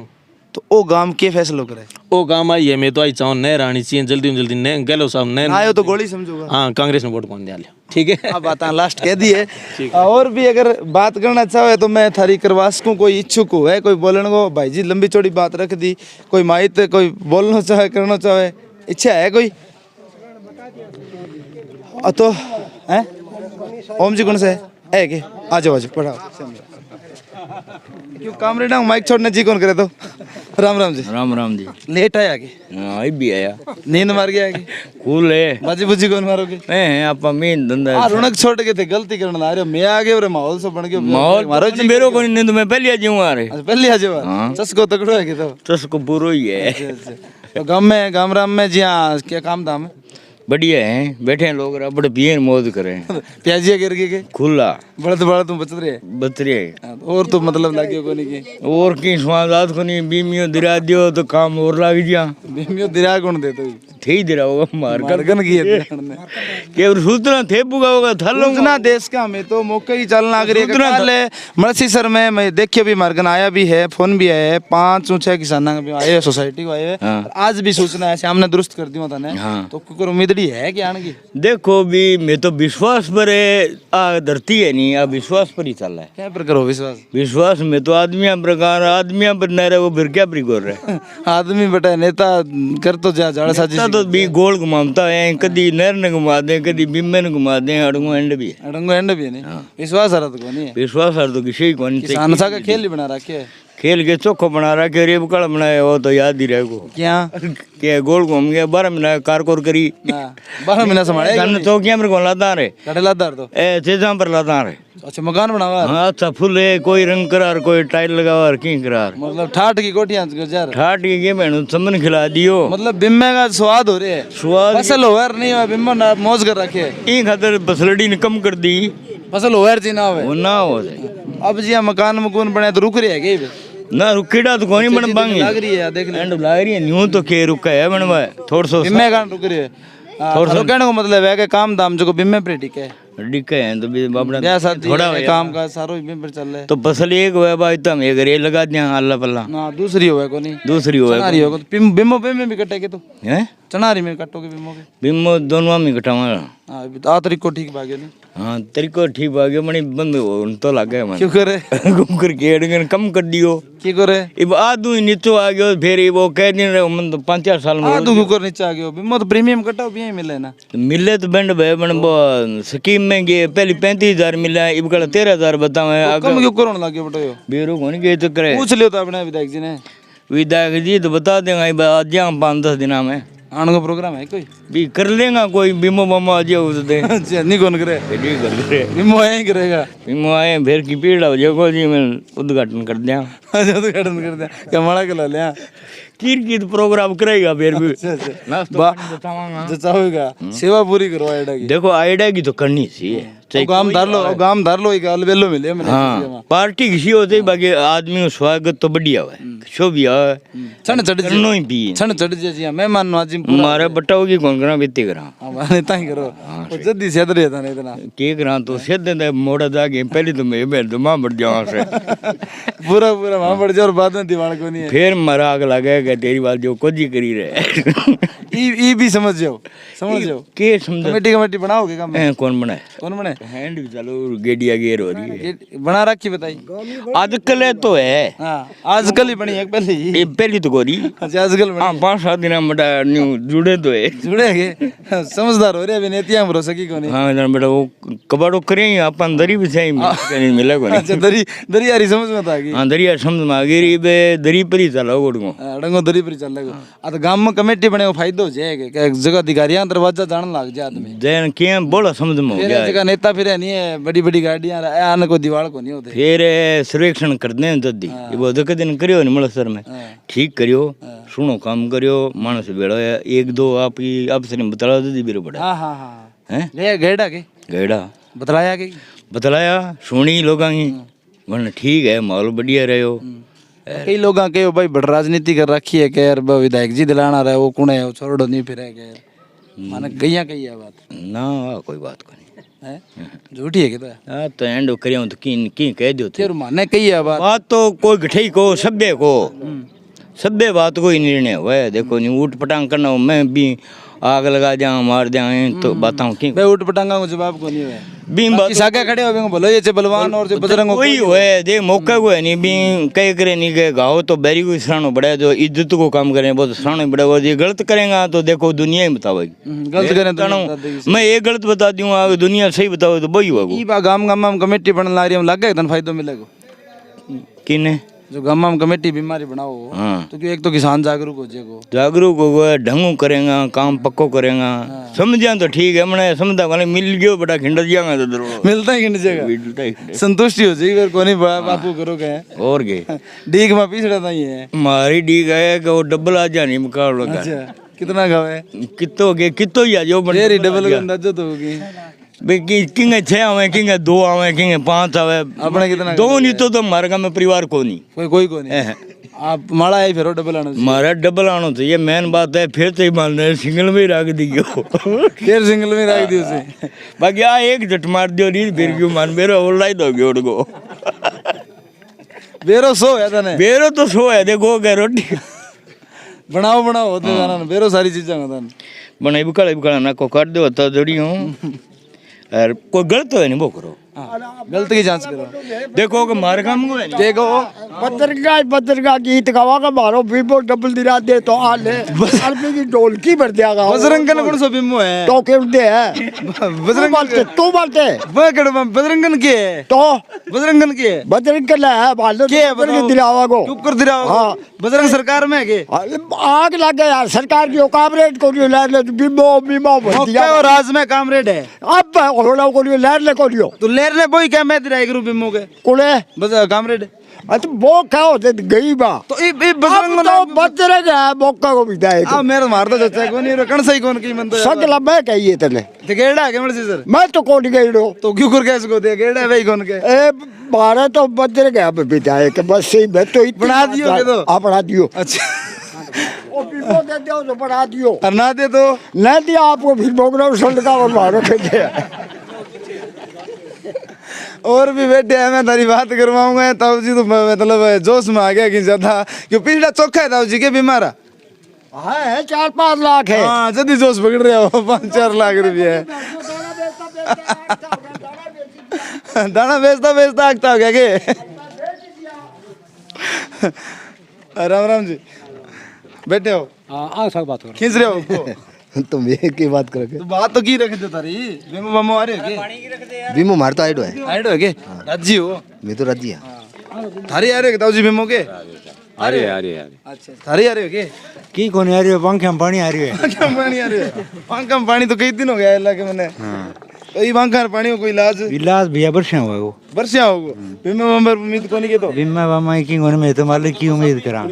तो ओ गांव के फैसलो करे ओ गांव आई है मैं तो आई चाहूँ नहर आनी चाहिए जल्दी नहर गहलोत साहब नहर आयो तो गोली समझोगा। हाँ कांग्रेस ने वोट कौन दिया ठीक है अब बात लास्ट कह दी है। और भी अगर बात करना चाहे तो मैं थारी करवा सकूँ कोई इच्छुक हो है कोई बोलने को भाई जी लंबी चौड़ी बात रख दी कोई माहित कोई बोलना चाहे करना चाहे इच्छा है कोई तो है ओम जी कौन से है कि आ जाओ पढ़ाओ क्यों काम रेडा माइक छोड़ने जी कौन करे तो राम राम जी लेट आया कि आई भी आया नींद मार गया कि कूल है बाजी बुजी कौन मारोगे हैं आप मेन धंधा रौनक छोड़ के थे गलती करने आ रहे हो मैं आ गया और माहौल से बन गया माहौल मारो जी मेरो को नींद में पहले आ जाऊं आ रहे पहले आ जाओ चस्को तकड़ो है कि तो चस्को बुरो ही है तो गांव राम में जी हाँ क्या काम धाम है बढ़िया है बैठे हैं लोग बड़े पिए मौज करें प्याजिया गिर के खुला बड़ा तुम बच रहे बच रहे और तो मतलब लागे को नहीं की और की स्वाद को नहीं बीमियो दिरा दियो तो काम और लाग जा बीमियो दिरा कौन दे तो थे ही दिरा होगा मार गन की के सूचना थे पुगा होगा थलना देश का हमें तो मौके ही चलना अगर मरसी सर में मैं देखिए भी मार्गन आया भी है फोन भी आया है 5 ऊंचे किसान आए सोसाइटी को आए आज भी सूचना है सामने दुरुस्त कर दिया था तो उम्मीद गिदड़ी है क्या आने देखो भी मैं तो विश्वास पर आ धरती है नहीं, आ विश्वास पर ही चल रहा है। क्या पर करो विश्वास विश्वास में तो आदमियां प्रकार आदमियां पर न रहे, वो फिर क्या पर कर रहे आदमी बटा नेता कर तो जा जाड़ा साजी तो भी गोल घुमाता है, कदी नहर ने घुमा दे, कदी बिम्बे ने घुमा दे, अड़ंगो एंड भी है। अड़ंगो एंड भी नहीं विश्वास हरा तो नहीं है विश्वास हर तो किसी ही कौन किसान सा का खेल ही बना रखे है खेल के चोखो बना रहा के रेब कड़ बनाए, वो तो याद ही रहेगो क्या के गोल घूम गया 12 महीना कारकोर करी 12 महीना संभाले गन चौकियां पर कौन लाता रे कटलादार तो ए चीज़ां पर लाता रे। अच्छा मकान बनावा हाँ अच्छा फुल है, कोई रंग करार कोई टाइल लगावा की करार, मतलब ठाठ की कोठियां गुजार ठाट के बहनों समन खिला दियो, मतलब बिम्मे का स्वाद हो रहे है स्वाद फसल होवर नहीं हुआ बिम्मो ना मौज कर रखे ई खातर बसलड़ी ने कम कर दी, फसल होवर जी ना होवे वो ना हो जाए। अब जी मकान मकून बने तो रुक रहे है के ना रुकेड़ा तो कोनी बन बांगी लग रही है देख ले एंड लग रही है न्यू तो के रुका है बनवा थोड़ा सा बिम्मे का रुक रही है थोड़ा सा कहने को मतलब है कि काम दाम जो बिम्मे पर ठीक है डिक्के हैं तो भी बाबड़ा ब्याह शादी थोड़ा है, काम का सारो बिम्मे पर चल रहा है तो फसल एक हुआ भाई तुम एक रे लगा दिया अल्लाह पल्ला, ना दूसरी होवे को नहीं दूसरी हुआ चनारी होगा तो बिम्मो पे में भी कटेगे तो है चनारी में कटोगे बिम्मो के बिम्बो दोनों में घटावा। हाँ आ तरीको ठीक भागे नहीं हाँ तरीको ठीक भागे मणि बंद हो तो लग गया मन क्यों करे घूम कर के कम कर दियो क्यों करे अब आदू नीचो आ गयो फिर वो कह दिन रहे मन तो 5-4 साल में आदू क्यों कर नीचे आ गयो बिम्मो तो प्रीमियम कटाओ भी यही मिले ना मिले तो बंड भाई बन वो स्कीम में गए पहले 35,000 मिला, इब कल 13,000 बतावे कम क्यों करोड़ लगे बटो बेरो कौन गए तो करे पूछ लियो तो अपने विधायक जी ने विधायक जी तो बता देंगे आज 5-10 दिन में आने का प्रोग्राम है कोई भी कर लेगा कोई बीमो बमो आ जाओ उस दे अच्छा नहीं कौन करे नहीं कर ले बिम्मो यही करेगा बीमो आए फिर की पीड़ हो जाओ जी मैं उद्घाटन कर दिया अच्छा तो खड़न कर दे क्या माड़ा के ला लिया की प्रोग्राम करेगा फिर भी जचा होगा सेवा पूरी करो आइडा की देखो आइडिया की तो करनी चाहिए गाम धर लो एक अलबेलो मिले मैंने हाँ पार्टी किसी होते बाकी आदमी को स्वागत तो बढ़िया है शो भी है छण चढ़ करनो ही भी छण चढ़ जी मेहमान नवाजी मारे बट्टा की कौन करा बीते करा हमारे ताई करो वो जल्दी से अदर रहता नहीं इतना के करा तो सीधे दे मोड़ा जाके पहले तो मैं बैठ तो मां बढ़ जाऊं से पूरा पूरा वहां बढ़ जाओ और बाद में दीवार को नहीं है फिर मरा आग लगेगा तेरी बात जो कुछ ही करी रहे ई भी समझ जाओ के समझ कमेटी बनाओगे काम कौन बनाए कौन बने हैंड भी चलो गेडिया गेर हो रही है बना रखी बताई आजकल तो है हाँ आजकल ही बनी है पहले ही ये पहली तो गोरी अच्छा आजकल बनी हाँ 5-7 दिन बटा न्यू जुड़े तो है जुड़े के समझदार हो रहे अभी नेतियां भरोसा की कोनी हाँ जन बेटा वो कबाड़ो करे अपन दरी भी सही मिला को अच्छा दरी यारी समझ में आ गई हाँ दरिया समझ में आ गई बे दरी पर ही चला गोड़गो अड़ंगो दरी पर चल लगो आ तो गांव में कमेटी बने वो फायदो हो जाएगा कि जगह अधिकारियां दरवाजा जान लग जाए आदमी जैन के बोला समझ में हो फिर गया जगह नेता फिर नहीं है बड़ी बड़ी गाड़ियां आने को दीवार को नहीं होते फिर सर्वेक्षण कर दे जल्दी वो दक दिन करियो नहीं मलसर में ठीक करियो सुनो काम करियो मानस बेड़ो एक दो आपकी आपसे नहीं बतला दे बीरो बड़ा हाँ हाँ हाँ हैं ले गेड़ा के गेड़ा बतलाया के बतलाया सुनी लोगां की वरना ठीक है माहौल बढ़िया रहो कई लोग के भाई बड़ राजनीति कर रखी है कि यार विधायक जी दिलाना रहे वो कौन है वो छोड़ो नहीं फिर है माने गैया कही है बात ना कोई बात को नहीं है झूठी है कि हाँ तो एंड करियो तो की कह दो फिर माने कही है बात तो कोई गठई को सभ्य को सभ्य बात को ही निर्णय हुआ है। देखो नहीं ऊट पटांग करना हो मैं भी आग लगा जाऊं मार जाऊं तो बताऊं की बे उठ पटांगा को जवाब को नहीं है बीम बात सागे खड़े हो बोलो ये बलवान और जो बजरंग कोई हुए दे मौका को है नहीं भी कह करे नहीं के गाओ तो बैरी को सरानो बड़ा जो इज्जत को काम करें वो तो सरानो बड़ा वो ये गलत करेगा तो देखो दुनिया ही बतावेगी गलत करें तो मैं ये गलत बता दूंगा दुनिया सही बताओ तो वही होगा ई बा गाम गाम में कमेटी बन ला रही हम लगे तन फायदा मिलेगा किने जो गाम में कमेटी बीमारी बनाओ हाँ तो क्यों एक तो किसान जागरूक हो जाएगा जागरूक होगा ढंगू करेगा काम पक्को करेगा समझा तो ठीक है मैंने समझा वाले मिल गयो बड़ा खिंडा जाएगा तो मिलता ही खिंड जाएगा संतुष्टि हो जाएगी फिर कोनी बापू करो के और के डीग में पिछड़ा था ये हमारी डीग है कि वो डबल आ जानी मुकाबला का अच्छा कितना गावे कितो के कितो ही आ जाओ तेरी डबल का अंदाजा तो होगी किंगे 6 आवे किंगे 2 आवे किंगे 5 आवे अपने कितना 2 नहीं तो हमारे गाँव में परिवार को नहीं कोई को नहीं आप माड़ा है फिर डबल आना हमारा डबल आना चाहिए मेन बात है फिर तो ही मान रहे सिंगल में ही रख दियो फिर सिंगल में रख दियो उसे बाकी आ एक झट मार दियो नहीं फिर क्यों मान मेरा ऑनलाइन हो गया उनको बेरो सो है तने बेरो तो सो है देखो क्या रोटी बनाओ होते जाना बेरो सारी चीजें होता बने बिकाला ना को काट दो तो जड़ी हूँ और कोई गलत है नहीं वो करो गलत की जांच करो देखो कि मार काम को है नहीं देखो पत्रिका गीत गवा का मारो बिल्बो डबल दिरा दे तो आ ले आदमी की ढोलकी भर दिया बजरंगन कौन सो बिम्मो है तो क्यों दे है बजरंगन तू बोलते वो कड़ो बजरंगन के है तो बजरंगन के है बजरंग के है मालो के है बताओ? दिलावा को चुप कर दिया हाँ। बजरंग सरकार में है के आग लग गया यार सरकार की कामरेड को ले ले बिम्बो बिम्बो भर क्या दिया वो राज में कामरेड है अब होड़ा को ले ले को लियो तो लेर ने बोई क्या मैं दिरा एक रूप बिम्मो के कुले बस कामरेड तो वो क्या होते गई बा तो ई बजरंग अब तो बजरंग है मौका को भी दे आ मेरे मार दो चाचा को नहीं कण सही कौन की मन तो सगला मैं कहिए तने ते गेड़ा के मर्जी सर मैं तो कोट गई रो तो क्यों कर कैसे को दे गेड़ा भाई कौन के ए बारह तो बजर गया विधायक बस सही मैं तो बना दियो के तो? हाँ बना दियो अच्छा ओ बिल्बो दे दो तो बना दियो और ना दे तो नहीं दिया आपको फिर बोगरा उछल का और मारो के दे और भी बैठे हैं मैं तारी बात करवाऊंगा ताऊ जी तो मतलब जोश में आ गया कि ज्यादा क्यों पिछला चौखा है ताऊ जी के बीमारा है 4-5 लाख है हाँ जल्दी जोश पकड़ रहे हो 5-4 लाख रुपये है दाना बेचता आगता हो गया के राम राम जी बैठे हो हाँ सब बात करो खींच रहे हो उसको? तुम ये की बात करोगे तो बात तो की रख दो तारी बीमो बमो आ रहे हो के बीमो मार तो आइडो है आइडो है के राजी हो मैं तो राजी है थारी आ रहे हो ताऊ जी बीमो के आ रही है अच्छा थारी आ रहे हो के की कोनी आ रही है पंखे में पानी आ रही है पंखा में पानी आ रही है पंखा में पानी तो कई दिन हो गया अल्लाह के मैंने तो ये पंखा में पानी हो कोई इलाज इलाज भैया वर्षा हुआ वो वर्षा होगो बीमा बम्बर उम्मीद कोनी के तो बिम्मा बामा की कोने में तो मालिक की उम्मीद करा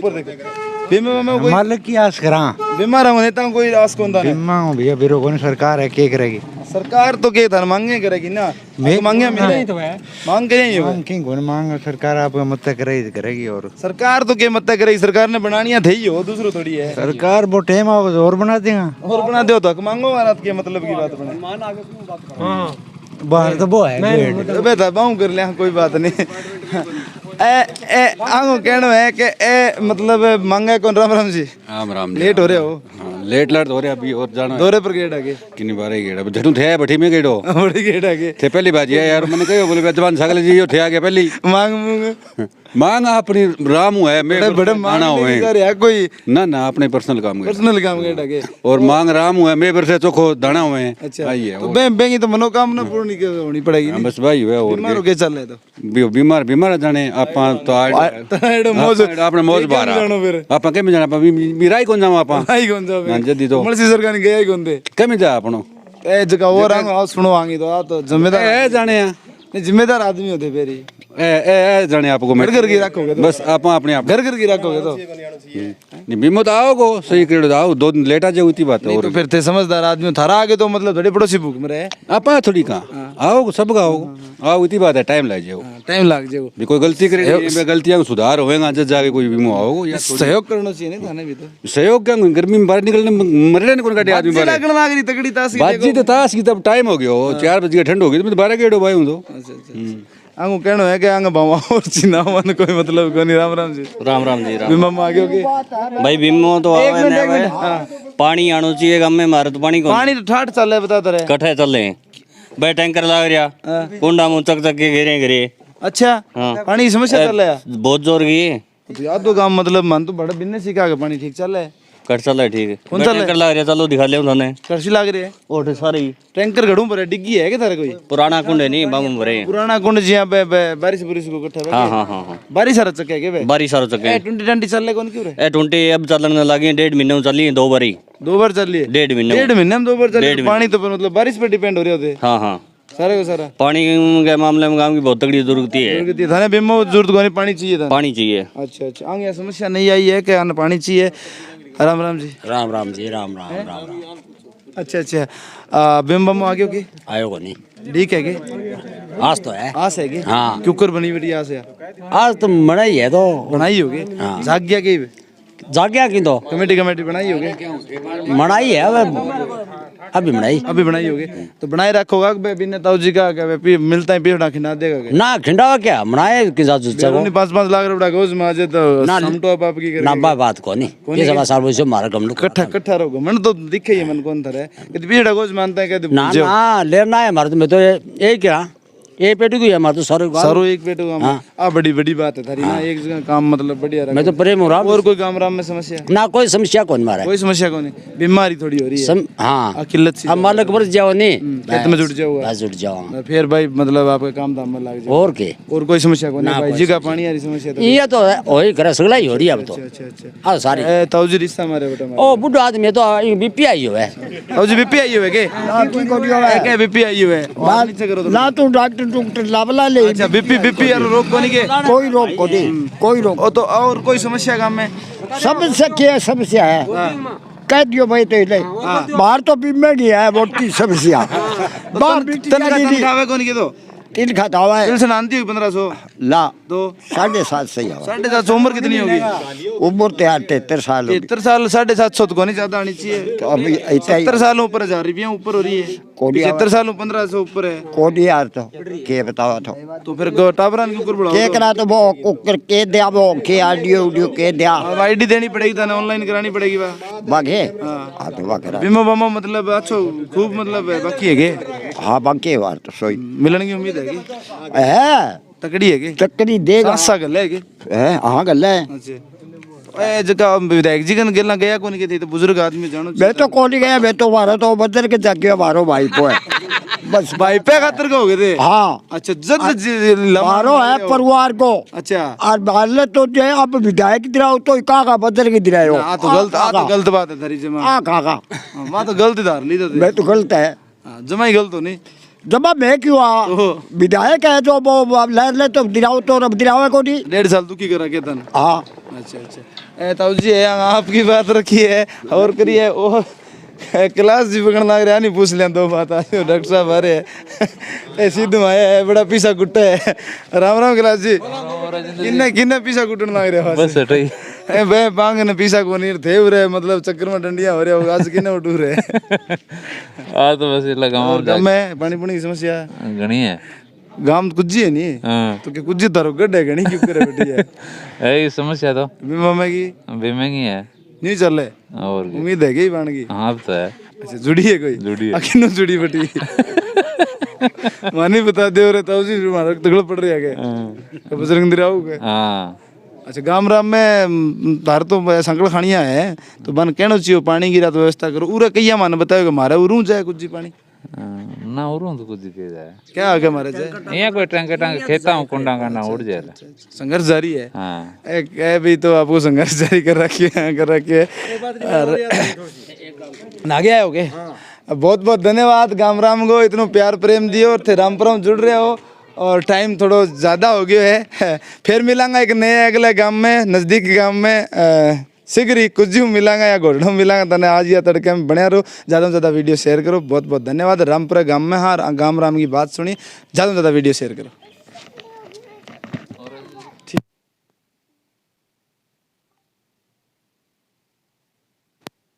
बीमा बम्बर कोई मालिक की आस करा बीमार हो नेता कोई आस कौन था बिम्मा हूँ भैया बिरो कोने सरकार है क्या करेगी सरकार तो के था मांगे करेगी ना मैं तो मांगे मिले तो है मांग के नहीं हो मांग की कोने मांग सरकार आप मत करेगी और सरकार तो के मत करेगी सरकार ने बनानिया थे ही हो दूसरो थोड़ी है सरकार वो टाइम आओ और बना देगा और बना दो तो मांगो वाला के मतलब की बात बने बाहर तो वो है अबे था बाऊ कर ले कोई बात नहीं ए आगो कहनो है कि ए मतलब मांगा कौन राम राम जी राम राम लेट हो रहे हो लेट हो रहे अभी और जाना दौरे पर गेट आगे किन्नी बार गेड़ा झटू थे बठी में गेड़ो बड़ी गेट आगे थे पहली बाजी है यार मैंने कहो बोले जवान सगले जी थे आगे पहली मांग मूंग मांग अपनी राम है मैं बड़े मांग हुए है कोई ना अपने पर्सनल काम पर्सनल काम गेट आगे और मांग राम हुआ मैं बरसे चोखो दाना हुए अच्छा आई है तो बेंगी तो मनोकामना पूर्ण होनी पड़ेगी बस भाई हुआ और बीमार के चल रहे तो बीमार जाने आपा तो एडो मौज आपने मौज बार जानो फिर आपा केम जाना बिराई कौन जावा आपा आई कौन जावे जदी तो मलसी सरकार ने गया ही कौन दे केम जा आपनो ए जगह और आओ सुनो आंगी तो आ तो जिम्मेदार ए जाने नहीं जिम्मेदार आदमी होते फेरी ए जाने आपको मैं घर की रखोगे तो बस आप अपने आप घर की रखोगे तो नहीं बीमो तो आओ सही करेडो आओ 2 दिन लेट आ जाओ इतनी बात है तो फिर थे समझदार आदमी थारा आगे तो मतलब थोड़े पड़ोसी भूख में रहे आपा थोड़ी कहाँ आओ सब का आओ इतनी बात है टाइम लग जाओ टाइम लग जाएगा भी कोई गलती करे गलतियां को सुधार होएगा जब जाके कोई बीमो आओ या सहयोग करना चाहिए नहीं थाने भी तो सहयोग क्या गर्मी में बाहर निकलने मरने कौन काटे आदमी बाहर लगन लाग रही तगड़ी तासी बाजी तो ताश की तब टाइम हो गया 4 बजे ठंड हो गई तो 12 गेड़ो भाई हूं तो आंगो कहनो है कि आंग बावा और चिना मन कोई मतलब कोनी राम राम जी बीमा में आगे होगे भाई बिम्मो तो आवे ने पानी आनो चाहिए गांव में मारे तो पानी को पानी तो ठाठ चल रहा है बता रहे कठे चल रहे भाई टैंकर लग रहा कुंडा मुंह चक के घेरे अच्छा पानी की समस्या चल रहा है बहुत जोर की तो याद तो काम मतलब मन तो बड़ा बिन्ने सीखा के पानी ठीक चल रहा है कट चल रहा है ठीक है कौन चल रहा है? टैंकर लग रहा चलो दिखा ले उन्होंने कर्सी लाग रही है ओठे सारे ही टैंकर घड़ू पर है, डिग्गी है क्या तारे कोई पुराना कुंड है नहीं बाबू भरे पुराना कुंड जी यहाँ पे बारिश बुरिश को इकट्ठा हाँ बारिश सारा चक्के के बे बारी सारो चके 2020 चल रहे कौन क्यों रे ए 20 अब चलने लगी 1.5 महीने में चली 2 बारी 2 बार चल रही है 1.5 महीने 1.5 महीने में 2 बार चल रही है डेढ़ पानी तो पर मतलब बारिश पे डिपेंड हो रहे होते हाँ हाँ सारे को सारा पानी के मामले में गांव की बहुत तगड़ी जरूरत है थाने बिम्बो जरूरत को पानी चाहिए था पानी चाहिए अच्छा अच्छा आगे समस्या नहीं आई है कि आना पानी चाहिए राम राम जी राम जी राम अच्छा अच्छा बिम्बम आगे होगी आयो को नहीं ठीक है कि आज तो है आस है कि हाँ। कुकर बनी बेटी आस है आज तो मनाई है तो बनाई होगी हाँ। जाग गया कि जाग्या की तो कमेटी बनाई होगी मनाई है अब अभी बनाई अभी बनाई होगी तो बनाए रखोगा कि बिना ताऊ जी का क्या पी मिलता है पीड़ा खिला देगा क्या? ना खिंडावा क्या बनाए कि जाजू चलो नहीं 5-5 लाख रुपया गोज में आजे तो ना समटो आप आपकी ना बात को नहीं ये सब साल से मारा कम लोग इकट्ठा रहोगे मन तो दिखे ही मन कौन था रे कि पीड़ा गोज मानता है कहते ना ना लेना है हमारे तो मैं तो एक क्या ये पेटू की है हमारे तो सारो एक पेटू काम आ बड़ी बात है थारी ना एक जगह काम मतलब बढ़िया मैं तो प्रेम हो रहा और कोई काम राम में समस्या ना कोई समस्या कौन मारा कोई समस्या कौन है बीमारी थोड़ी हो रही है हाँ किल्लत सी अब मालिक बरस जाओ नहीं खेत में जुट जाओगा बस जुट जाओ फिर भाई मतलब आपका काम धाम में लग जाए और के और कोई समस्या कौन है भाई जी का पानी वाली समस्या तो ये तो वही करे सगला ही हो रही है अब तो अच्छा हाँ सारी ताऊ जी रिश्ता मारे बेटा ओ बुढ़ा आदमी तो बीपी आई हो है ताऊ जी बीपी आई हुए के क्या बीपी आई हुए बात नीचे करो ना तू डॉक्टर लावला ले अच्छा बीपी यार रोक कोनी के कोई रोक को नहीं कोई रोक ओ तो और कोई समस्या काम में समस्या क्या समस्या है कह दियो भाई तो ले बाहर तो बीमे की है वोट की समस्या बाहर तनखावे कोनी के तो तीन खाता हुआ है दिल से नानती होगी 1500 ला तो 7.5 सही है 7.5 उम्र कितनी होगी उम्र तो 73 साल होगी 73 साल 750 तो कोनी ज्यादा आनी चाहिए तो अभी ऐसा ही 70 सालों ऊपर 1000 रुपया ऊपर हो रही है 75 सालों 1500 ऊपर है कोडी यार तो के बताओ तो फिर टाबरान के ऊपर बढ़ाओ के करा तो वो कुकर के दिया वो के ऑडियो वीडियो के दिया आईडी देनी पड़ेगी था ऑनलाइन करानी पड़ेगी बा बागे हां तो वा करा बीमा बमा मतलब अच्छो खूब मतलब बाकी है के हां बाकी वार तो सोई मिलने की उम्मीद है कि है तकड़ी है कि तकड़ी देगा सासा गल है कि है हां गल है अच्छा ए जगह विधायक जी कन गेला गया कोनी के थे तो बुजुर्ग आदमी जानो मैं तो कोनी गया मैं तो मारो तो बदल के जाके मारो भाई को है बस भाई पे खातर को हो गए थे हाँ अच्छा जद मारो है परिवार को अच्छा और बाल तो जो है अब विधायक दिलाओ तो का बदल के दिलाओ आ तो गलत बात है थारी जमा आ का मां तो गलत धार ली तो मैं तो गलत है जमा ही गलत हो नहीं जब मैं क्यों आ विधायक है जो वो ले तो दिलाओ तो अब दिलाओ को नहीं 1.5 साल दुखी करा के तन हाँ अच्छा अच्छा ए ताऊ जी आपकी बात रखी है और करिए वो क्लास जी पकड़ लग रहा नहीं पूछ लें दो बात आज डॉक्टर साहब आ रहे हैं ए सिद्धू आया है बड़ा पीसा कुट्टा है राम राम क्लास जी किन्ने पीसा कुटन लग रहे हो बस सही ए बे बांग ने पीसा को नहीं थे रे मतलब चक्कर में डंडियां हो रहे हो आज किन्ने उठू रहे आ तो बस लगाओ गम है पानी पुनी की समस्या घणी है गांव तो कुछ ही है नहीं तो के कुछ तारो गड्ढे घणी क्यों करे बैठी है ए समस्या तो बीमा में की बीमे की है नहीं चले और उम्मीद है कि बन गई हाँ तो है अच्छा जुड़ी है कोई जुड़ी है अखिनो जुड़ी बटी मानी बता दे रे ताऊ जी मारा तगड़ पड़ रही है के बजरंग दिराऊ के हां अच्छा गाम राम में तार तो संकल खानिया है तो बन कहनो चाहिए पानी गिरा तो व्यवस्था करो उरे कैया मान बताओ कि मारे उरू जाए कुछ जी पानी ना उरू तो कुछ के जाए क्या आगे मारे जाए यहाँ कोई टंके खेता हूँ कुंडा करना उड़ जाए संघर्ष जारी है हाँ ए भी तो आपको संघर्ष जारी कर रखी है नागे आए हो गए बहुत बहुत धन्यवाद गाम राम को इतना प्यार प्रेम दियो और थे रामपुरम जुड़ रहे हो और टाइम थोड़ा ज़्यादा हो गया है फिर मिलांगा एक नए अगले गांव में नज़दीक गांव में शीघ्र ही कुछ मिलांगा या घोड़ों मिलांगा तने आज या तड़के में बने रहो ज़्यादा से ज़्यादा वीडियो शेयर करो बहुत बहुत धन्यवाद रामपुरा गांव में हाँ गाम राम की बात सुनी ज़्यादा से ज़्यादा वीडियो शेयर करो।